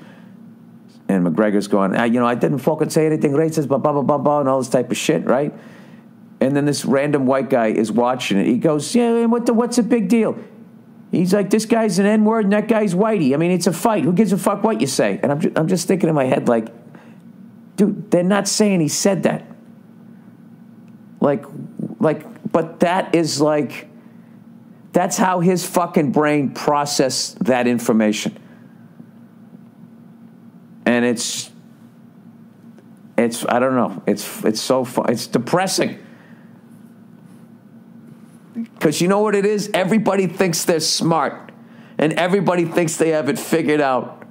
Speaker 1: And McGregor's going, you know, I didn't fucking say anything racist, blah, blah, blah, blah, blah, and all this type of shit, right? And then this random white guy is watching it. He goes, yeah, what's the big deal? He's like, this guy's an N-word and that guy's whitey. I mean, it's a fight. Who gives a fuck what you say? And I'm just thinking in my head, like, dude, they're not saying he said that. Like, but that is like, that's how his fucking brain processed that information. And it's I don't know. It's so fun. It's depressing. Because you know what it is? Everybody thinks they're smart. And everybody thinks they have it figured out.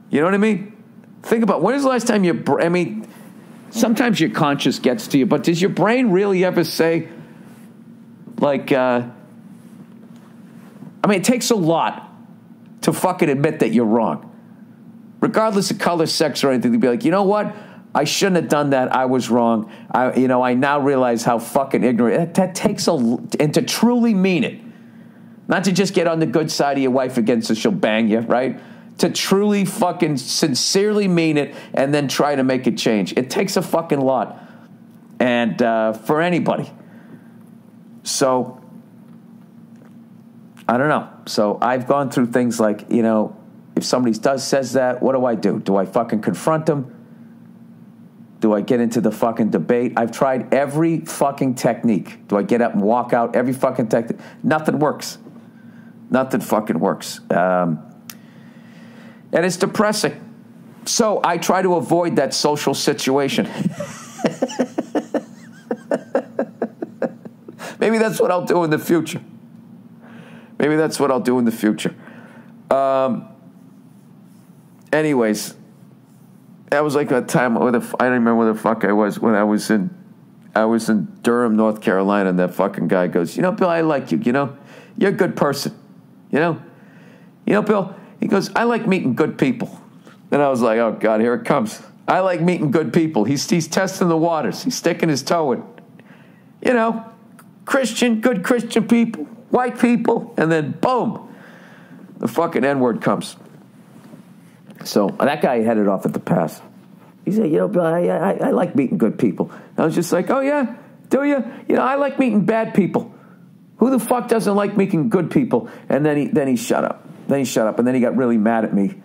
Speaker 1: You know what I mean? Think about, when is the last time sometimes your conscience gets to you, but does your brain really ever say, like, it takes a lot to fucking admit that you're wrong. Regardless of color, sex, or anything, to be like, you know what? I shouldn't have done that. I was wrong. I now realize how fucking ignorant. That takes and to truly mean it. Not to just get on the good side of your wife again so she'll bang you, right? To truly fucking sincerely mean it and then try to make it change. It takes a fucking lot. And for anybody. So, I don't know. So I've gone through things like, you know, if somebody says that, what do? Do I fucking confront them? Do I get into the fucking debate? I've tried every fucking technique. Do I get up and walk out? Every fucking technique. Nothing works. Nothing fucking works. And it's depressing. So I try to avoid that social situation. Maybe that's what I'll do in the future. Anyways, that was like a time I don't remember where the fuck I was when I was in Durham, North Carolina, and that fucking guy goes, Bill, I like you, you're a good person, Bill, he goes, I like meeting good people. And I was like, oh God, here it comes. I like meeting good people. He's testing the waters. He's sticking his toe in. Good Christian people, white people, and then boom, the fucking N-word comes. So that guy headed off at the pass. He said, Bill, I like meeting good people. I was just like, oh yeah, do you? I like meeting bad people. Who the fuck doesn't like meeting good people? And then he shut up. And then he got really mad at me.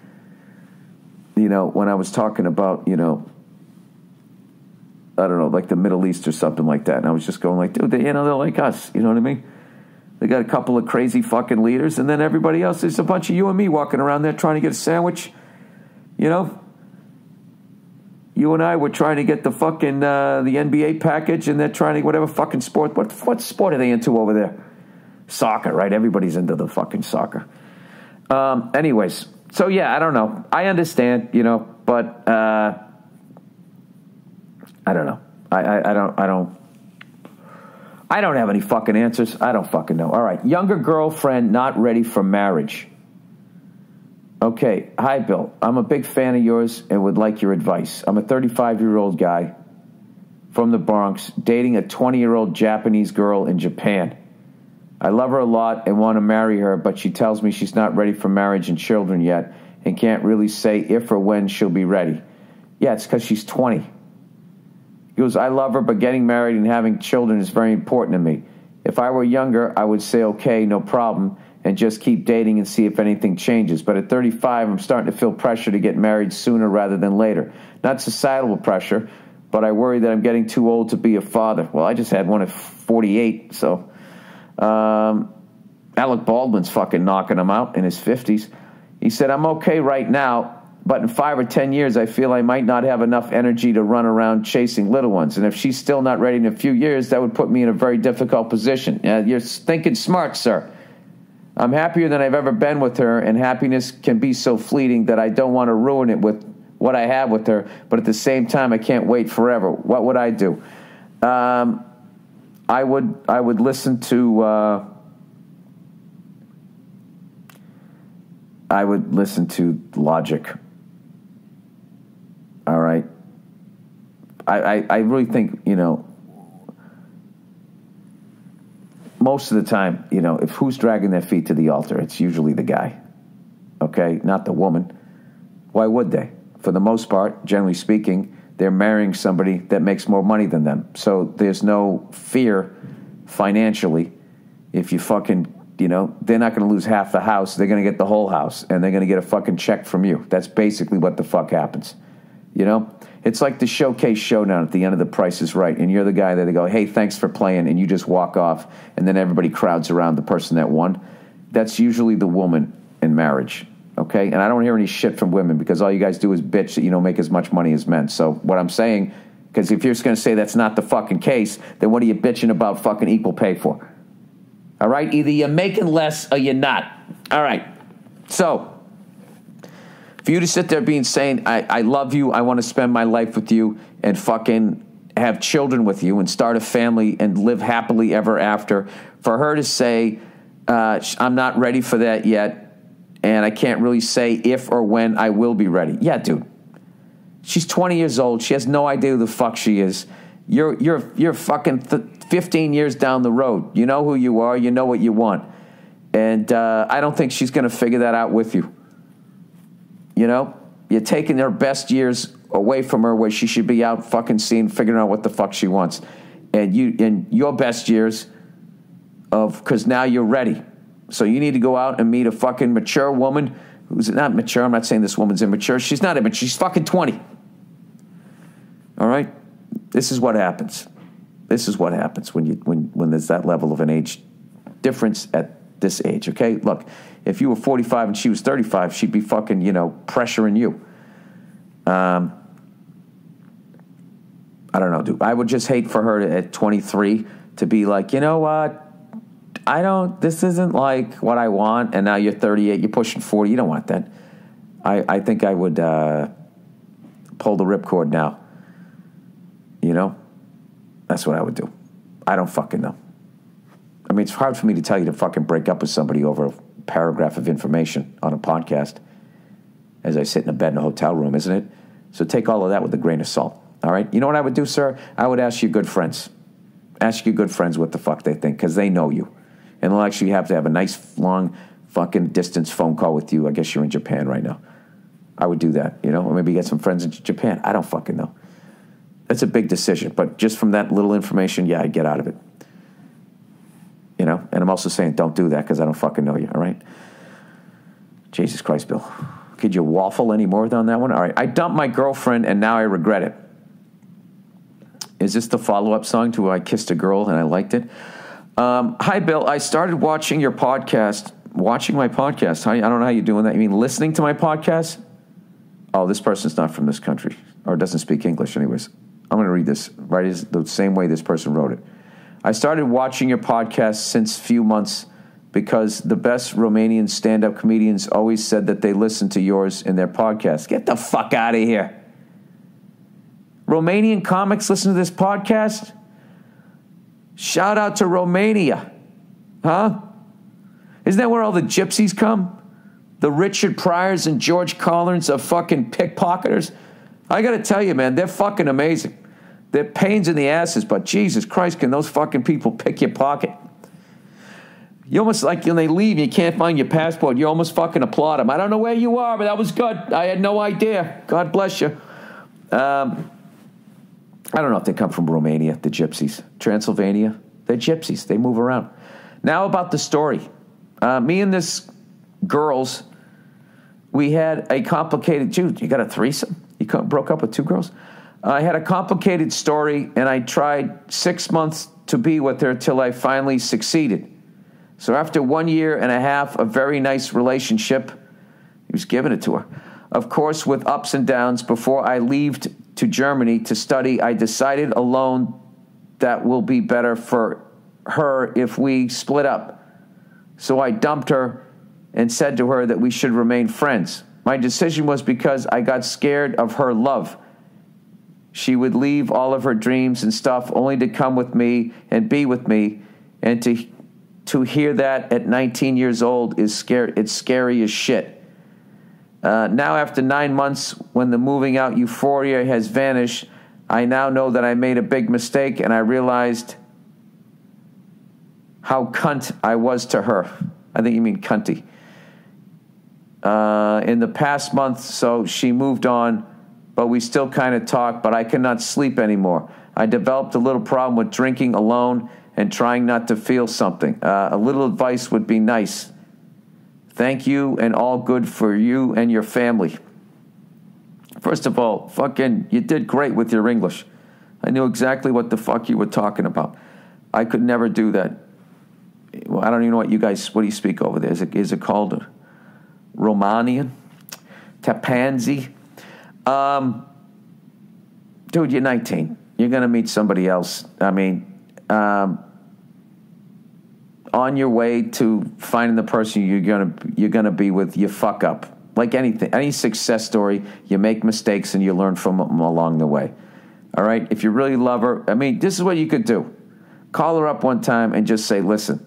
Speaker 1: When I was talking about, I don't know, like the Middle East or something like that. And I was just going like, dude, they're like us. You know what I mean? They got a couple of crazy fucking leaders, and then everybody else, there's a bunch of you and me walking around there trying to get a sandwich. You and I were trying to get the fucking, the NBA package, and they're trying to, whatever fucking sport. What sport are they into over there? Soccer, right? Everybody's into the fucking soccer. Anyways, so yeah, I don't know. I understand, but, I don't know. I don't have any fucking answers. I don't fucking know. All right. Younger girlfriend not ready for marriage. Okay. Hi, Bill. I'm a big fan of yours and would like your advice. I'm a 35-year-old guy from the Bronx dating a 20-year-old Japanese girl in Japan. I love her a lot and want to marry her, but she tells me she's not ready for marriage and children yet and can't really say if or when she'll be ready. Yeah, it's because she's 20. He goes, I love her, but getting married and having children is very important to me. If I were younger, I would say, okay, no problem, and just keep dating and see if anything changes. But at 35, I'm starting to feel pressure to get married sooner rather than later. Not societal pressure, but I worry that I'm getting too old to be a father. Well, I just had one at 48, so Alec Baldwin's fucking knocking him out in his 50s. He said, I'm okay right now, but in 5 or 10 years, I feel I might not have enough energy to run around chasing little ones. And if she's still not ready in a few years, that would put me in a very difficult position. You're thinking smart, sir. I'm happier than I've ever been with her, and happiness can be so fleeting that I don't want to ruin it with what I have with her. But at the same time, I can't wait forever. What would I do? I would listen to logic. All right. I really think, most of the time, if who's dragging their feet to the altar, it's usually the guy. Okay? Not the woman. Why would they? For the most part, generally speaking, they're marrying somebody that makes more money than them. So there's no fear financially. If you fucking, they're not going to lose half the house. They're going to get the whole house, and they're going to get a fucking check from you. That's basically what the fuck happens. It's like the showcase showdown at the end of The Price is Right, and you're the guy that they go, hey, thanks for playing, and you just walk off, and then everybody crowds around the person that won. That's usually the woman in marriage, okay? And I don't hear any shit from women because all you guys do is bitch that you don't make as much money as men. So what I'm saying, because if you're just going to say that's not the fucking case, then what are you bitching about fucking equal pay for? All right? Either you're making less or you're not. All right. So for you to sit there saying, I love you, I want to spend my life with you, and fucking have children with you and start a family and live happily ever after, for her to say, I'm not ready for that yet, and I can't really say if or when I will be ready. Yeah, dude. She's 20 years old. She has no idea who the fuck she is. You're fucking 15 years down the road. You know who you are. You know what you want. And I don't think she's going to figure that out with you. You're taking her best years away from her where she should be out fucking figuring out what the fuck she wants. And your best years because now you're ready. So you need to go out and meet a fucking mature woman who's not mature. I'm not saying this woman's immature. She's not immature. She's fucking 20. All right? This is what happens. This is what happens when there's that level of an age difference at this age, okay? Look, if you were 45 and she was 35, she'd be fucking, pressuring you. I don't know, dude. I would just hate for her at 23 to be like, you know what? this isn't like what I want, and now you're 38, you're pushing 40, you don't want that. I think I would pull the ripcord now. You know? That's what I would do. I don't fucking know. I mean, it's hard for me to tell you to fucking break up with somebody over a paragraph of information on a podcast as I sit in a bed in a hotel room, isn't it? So take all of that with a grain of salt, all right? You know what I would do, sir? I would ask your good friends. Ask your good friends what the fuck they think, because they know you. And they'll actually have to have a nice, long, fucking distance phone call with you. I guess you're in Japan right now. I would do that, you know? Or maybe get some friends in Japan. I don't fucking know. That's a big decision. But just from that little information, yeah, I'd get out of it. You know? And I'm also saying don't do that because I don't fucking know you, all right? Jesus Christ, Bill. Could you waffle any more on that one? All right. I dumped my girlfriend and now I regret it. Is this the follow-up song to I Kissed a Girl and I Liked It? Hi, Bill. I started watching your podcast. Watching my podcast. I don't know how you're doing that. You mean listening to my podcast? Oh, this person's not from this country or doesn't speak English anyways. I'm going to read this right the same way this person wrote it. I started watching your podcast since few months because the best Romanian stand-up comedians always said that they listen to yours in their podcast. Get the fuck out of here. Romanian comics listen to this podcast? Shout out to Romania. Huh? Isn't that where all the gypsies come? The Richard Pryors and George Collins of fucking pickpocketers? I got to tell you, man, they're fucking amazing. They're pains in the asses, but Jesus Christ, can those fucking people pick your pocket? You almost like when they leave and you can't find your passport, you almost fucking applaud them. I don't know where you are, but that was good. I had no idea. God bless you. I don't know if they come from Romania, the gypsies. Transylvania, they're gypsies. They move around. Now about the story. Me and this girls, we had a complicated... Dude, you got a threesome? You broke up with two girls? I had a complicated story, and I tried 6 months to be with her till I finally succeeded. So after 1 year and a half, a very nice relationship, he was giving it to her. Of course, with ups and downs, before I left to Germany to study, I decided alone that will be better for her if we split up. So I dumped her and said to her that we should remain friends. My decision was because I got scared of her love. She would leave all of her dreams and stuff only to come with me and be with me. And to hear that at 19 years old is scary. It's scary as shit. Now after 9 months, when the moving out euphoria has vanished, I now know that I made a big mistake and I realized how cunt I was to her. I think you mean cunty. In the past month, so she moved on, but we still kind of talk, but I cannot sleep anymore. I developed a little problem with drinking alone and trying not to feel something. A little advice would be nice. Thank you and all good for you and your family. First of all, fucking, you did great with your English. I knew exactly what the fuck you were talking about. I could never do that. Well, I don't even know what do you speak over there? Is it called Romanian? Tapanzi? Dude, you're 19. You're going to meet somebody else. I mean, on your way to finding the person you're gonna be with, you fuck up. Like anything, any success story, you make mistakes and you learn from them along the way. All right? If you really love her, I mean, this is what you could do. Call her up one time and just say, listen,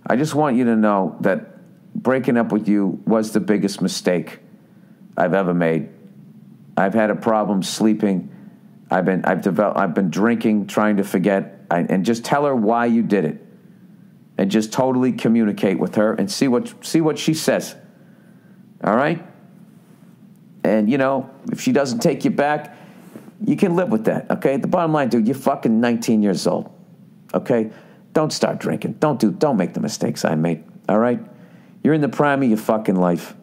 Speaker 1: I just want you to know that breaking up with you was the biggest mistake I've ever made. I've had a problem sleeping. I've been drinking, trying to forget, and just tell her why you did it. And just totally communicate with her and see what she says. All right? And, you know, if she doesn't take you back, you can live with that, okay? The bottom line, dude, you're fucking 19 years old, okay? Don't start drinking. Don't make the mistakes I made, all right? You're in the prime of your fucking life.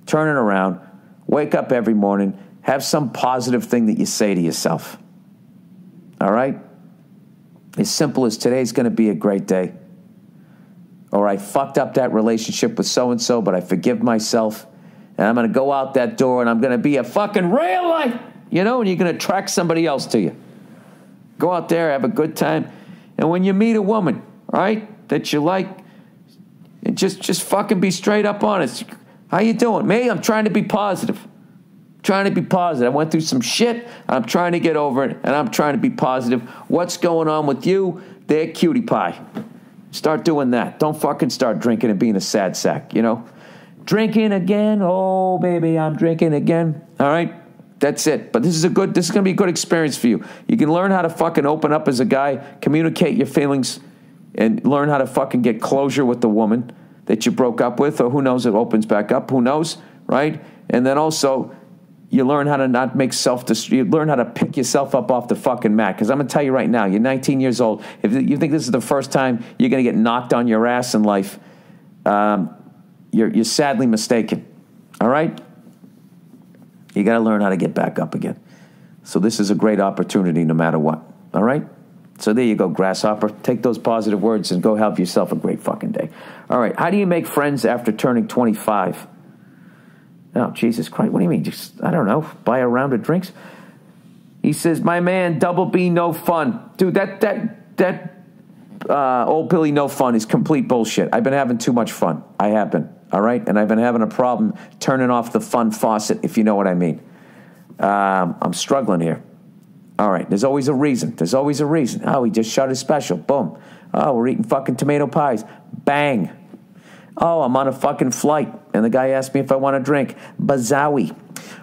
Speaker 1: Turn it around. Wake up every morning. Have some positive thing that you say to yourself, all right? As simple as today's going to be a great day. Or I fucked up that relationship with so-and-so, but I forgive myself. And I'm going to go out that door and I'm going to be a fucking real life, you know, and you're going to attract somebody else to you. Go out there, have a good time. And when you meet a woman, right, that you like, And just fucking be straight up honest. How you doing? Me, I'm trying to be positive. Trying to be positive. I went through some shit. I'm trying to get over it, and I'm trying to be positive. What's going on with you? They're cutie pie. Start doing that. Don't fucking start drinking and being a sad sack, you know? Drinking again? Oh, baby, I'm drinking again. All right? That's it. But this is going to be a good experience for you. You can learn how to fucking open up as a guy, communicate your feelings, and learn how to fucking get closure with the woman that you broke up with, or who knows, it opens back up. Who knows, right? And then also, you learn how to not make you learn how to pick yourself up off the fucking mat. Because I'm going to tell you right now, you're 19 years old. If you think this is the first time you're going to get knocked on your ass in life, you're sadly mistaken. All right? You got to learn how to get back up again. So this is a great opportunity no matter what. All right? So there you go, grasshopper. Take those positive words and go have yourself a great fucking day. All right. How do you make friends after turning 25? Oh, Jesus Christ. What do you mean? Just, I don't know, buy a round of drinks? He says, my man, Double B, no fun. Dude, that old Billy no fun is complete bullshit. I've been having too much fun. I have been, all right? And I've been having a problem turning off the fun faucet, if you know what I mean. I'm struggling here. All right, there's always a reason. There's always a reason. Oh, we just shot his special. Boom. Oh, we're eating fucking tomato pies. Bang. Oh, I'm on a fucking flight, and the guy asked me if I want a drink. Bazawi.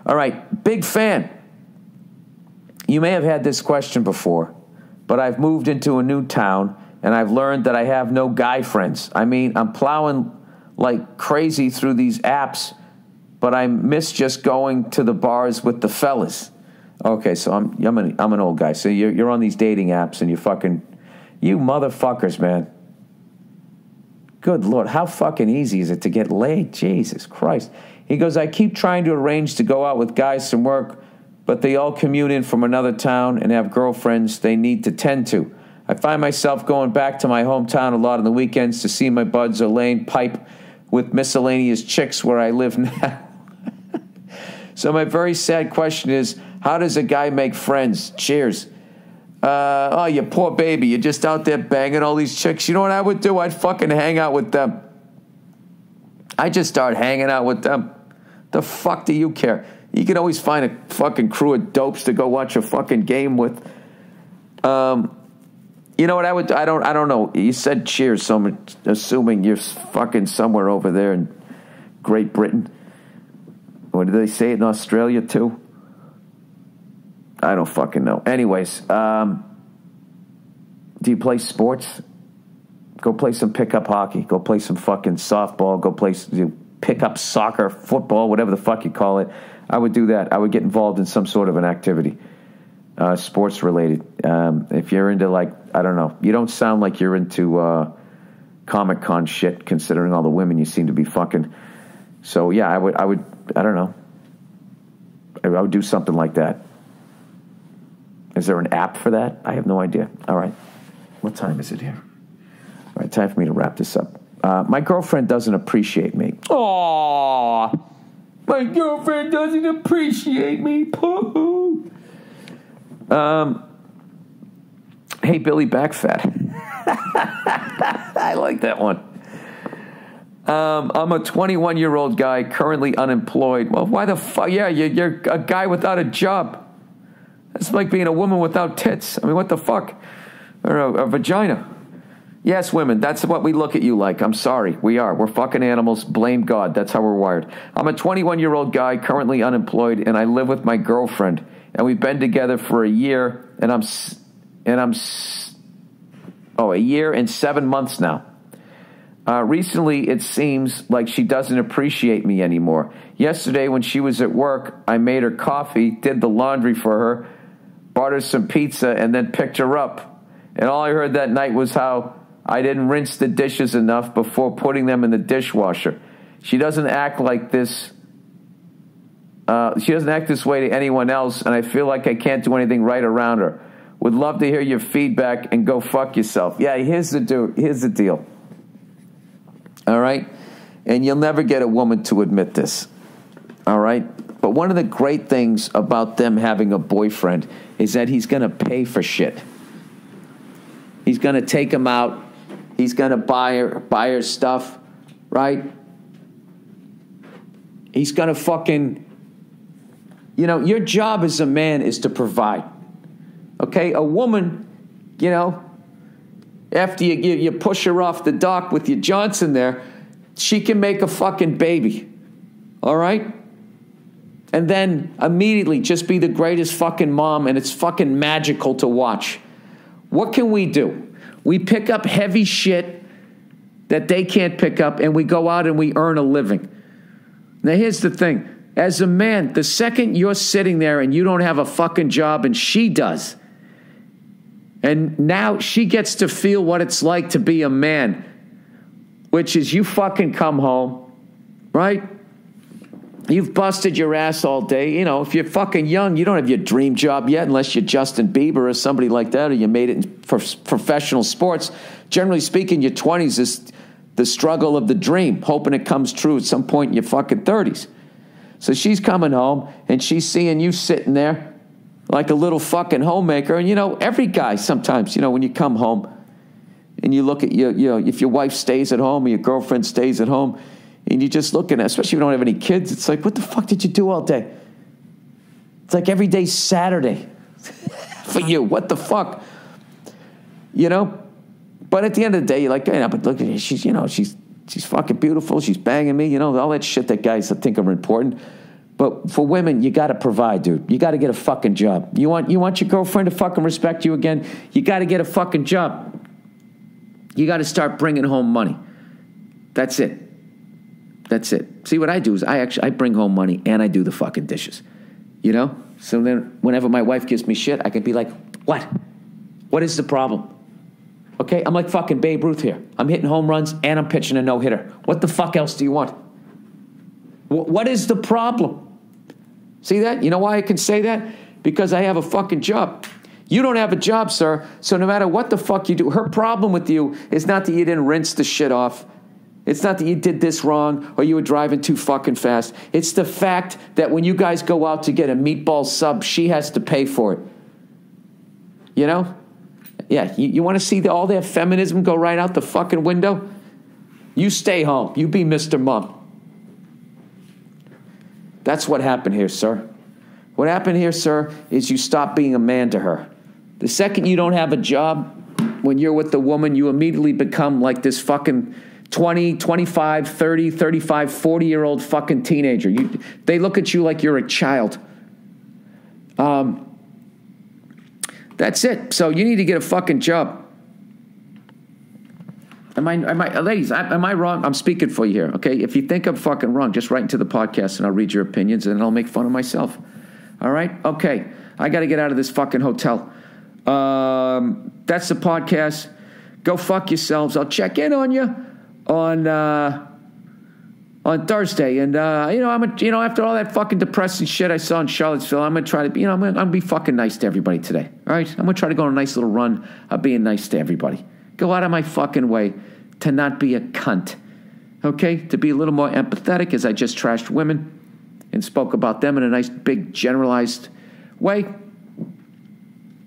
Speaker 1: All right, big fan. You may have had this question before, but I've moved into a new town, and I've learned that I have no guy friends. I mean, I'm plowing like crazy through these apps, but I miss just going to the bars with the fellas. Okay, so I'm an old guy. So you're on these dating apps, and you motherfuckers, man. Good Lord, how fucking easy is it to get laid? Jesus Christ. He goes, I keep trying to arrange to go out with guys from work, but they all commute in from another town and have girlfriends they need to tend to. I find myself going back to my hometown a lot on the weekends to see my buds or laying pipe with miscellaneous chicks where I live now. So my very sad question is, how does a guy make friends? Cheers. Oh, you poor baby. You're just out there banging all these chicks. You know what I would do? I'd fucking hang out with them. I'd just start hanging out with them. The fuck do you care? You can always find a fucking crew of dopes to go watch a fucking game with. You know what I would do? I don't know. You said cheers, so I'm assuming you're fucking somewhere over there in Great Britain. Or did they say it in Australia too? I don't fucking know. Anyways, do you play sports? Go play some pickup hockey. Go play some fucking softball. Go play pickup soccer, football, whatever the fuck you call it. I would do that. I would get involved in some sort of an activity, sports related. If you're into, like, I don't know. You don't sound like you're into Comic-Con shit, considering all the women you seem to be fucking. So yeah, I would. I don't know. I would do something like that. Is there an app for that? I have no idea. All right. What time is it here? All right, time for me to wrap this up. My girlfriend doesn't appreciate me. Aww. My girlfriend doesn't appreciate me. Pooh. Hey, Billy Backfat. I like that one. I'm a 21-year-old guy currently unemployed. Well, why the fuck? Yeah, you're a guy without a job. It's like being a woman without tits. I mean, what the fuck? Or a vagina. Yes, women, that's what we look at you like. I'm sorry. We are. We're fucking animals. Blame God. That's how we're wired. I'm a 21-year-old guy currently unemployed, and I live with my girlfriend. And we've been together for a year, and a year and 7 months now. Recently, it seems like she doesn't appreciate me anymore. Yesterday, when she was at work, I made her coffee, did the laundry for her, bought her some pizza, and then picked her up. And all I heard that night was how I didn't rinse the dishes enough before putting them in the dishwasher. She doesn't act like this. She doesn't act this way to anyone else, and I feel like I can't do anything right around her. Would love to hear your feedback, and go fuck yourself. Yeah, here's the deal. All right? And you'll never get a woman to admit this. All right? But one of the great things about them having a boyfriend is that he's going to pay for shit. He's going to take him out. He's going to buy her stuff. right? He's going to fucking, you know, your job as a man is to provide. Okay? A woman, you know, after you push her off the dock with your Johnson there, she can make a fucking baby. All right? And then immediately just be the greatest fucking mom, and it's fucking magical to watch. What can we do? We pick up heavy shit that they can't pick up, and we go out and we earn a living. Now, here's the thing. As a man, the second you're sitting there and you don't have a fucking job and she does, and now she gets to feel what it's like to be a man, which is you fucking come home, right? You've busted your ass all day. You know, if you're fucking young, you don't have your dream job yet unless you're Justin Bieber or somebody like that, or you made it in professional sports. Generally speaking, your 20s is the struggle of the dream, hoping it comes true at some point in your fucking 30s. So she's coming home, and she's seeing you sitting there like a little fucking homemaker. And, you know, every guy sometimes, you know, when you come home and you look at you know, if your wife stays at home or your girlfriend stays at home, and you're just looking at, especially if you don't have any kids, it's like, what the fuck did you do all day? It's like every day's Saturday for you. What the fuck? You know? But at the end of the day, you're like, hey, but look at her. She's, you know, she's fucking beautiful. She's banging me. You know, all that shit that guys think are important. But for women, you got to provide, dude. You got to get a fucking job. You want your girlfriend to fucking respect you again? You got to get a fucking job. You got to start bringing home money. That's it. That's it. See, what I do is I bring home money and I do the fucking dishes. You know? So then whenever my wife gives me shit, I can be like, what? What is the problem? Okay? I'm like fucking Babe Ruth here. I'm hitting home runs and I'm pitching a no-hitter. What the fuck else do you want? What is the problem? See that? You know why I can say that? Because I have a fucking job. You don't have a job, sir. So no matter what the fuck you do, her problem with you is not that you didn't rinse the shit off. It's not that you did this wrong or you were driving too fucking fast. It's the fact that when you guys go out to get a meatball sub, she has to pay for it. You know? Yeah, you want to see all their feminism go right out the fucking window? You stay home. You be Mr. Mom. That's what happened here, sir. What happened here, sir, is you stop being a man to her. The second you don't have a job, when you're with the woman, you immediately become like this fucking 20, 25, 30, 35, 40-year-old fucking teenager. They look at you like you're a child. That's it. So you need to get a fucking job. Ladies, am I wrong? I'm speaking for you here, okay? If you think I'm fucking wrong, just write into the podcast and I'll read your opinions and I'll make fun of myself. All right? Okay. I got to get out of this fucking hotel. That's the podcast. Go fuck yourselves. I'll check in on you on Thursday, and after all that fucking depressing shit I saw in Charlottesville, I'm gonna try to, I'm gonna be fucking nice to everybody today. All right, I'm gonna try to go on a nice little run of being nice to everybody. Go out of my fucking way to not be a cunt. Okay, to be a little more empathetic, as I just trashed women and spoke about them in a nice big generalized way.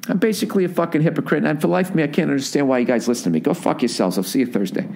Speaker 1: I'm basically a fucking hypocrite, and for life of me, I can't understand why you guys listen to me. Go fuck yourselves. I'll see you Thursday.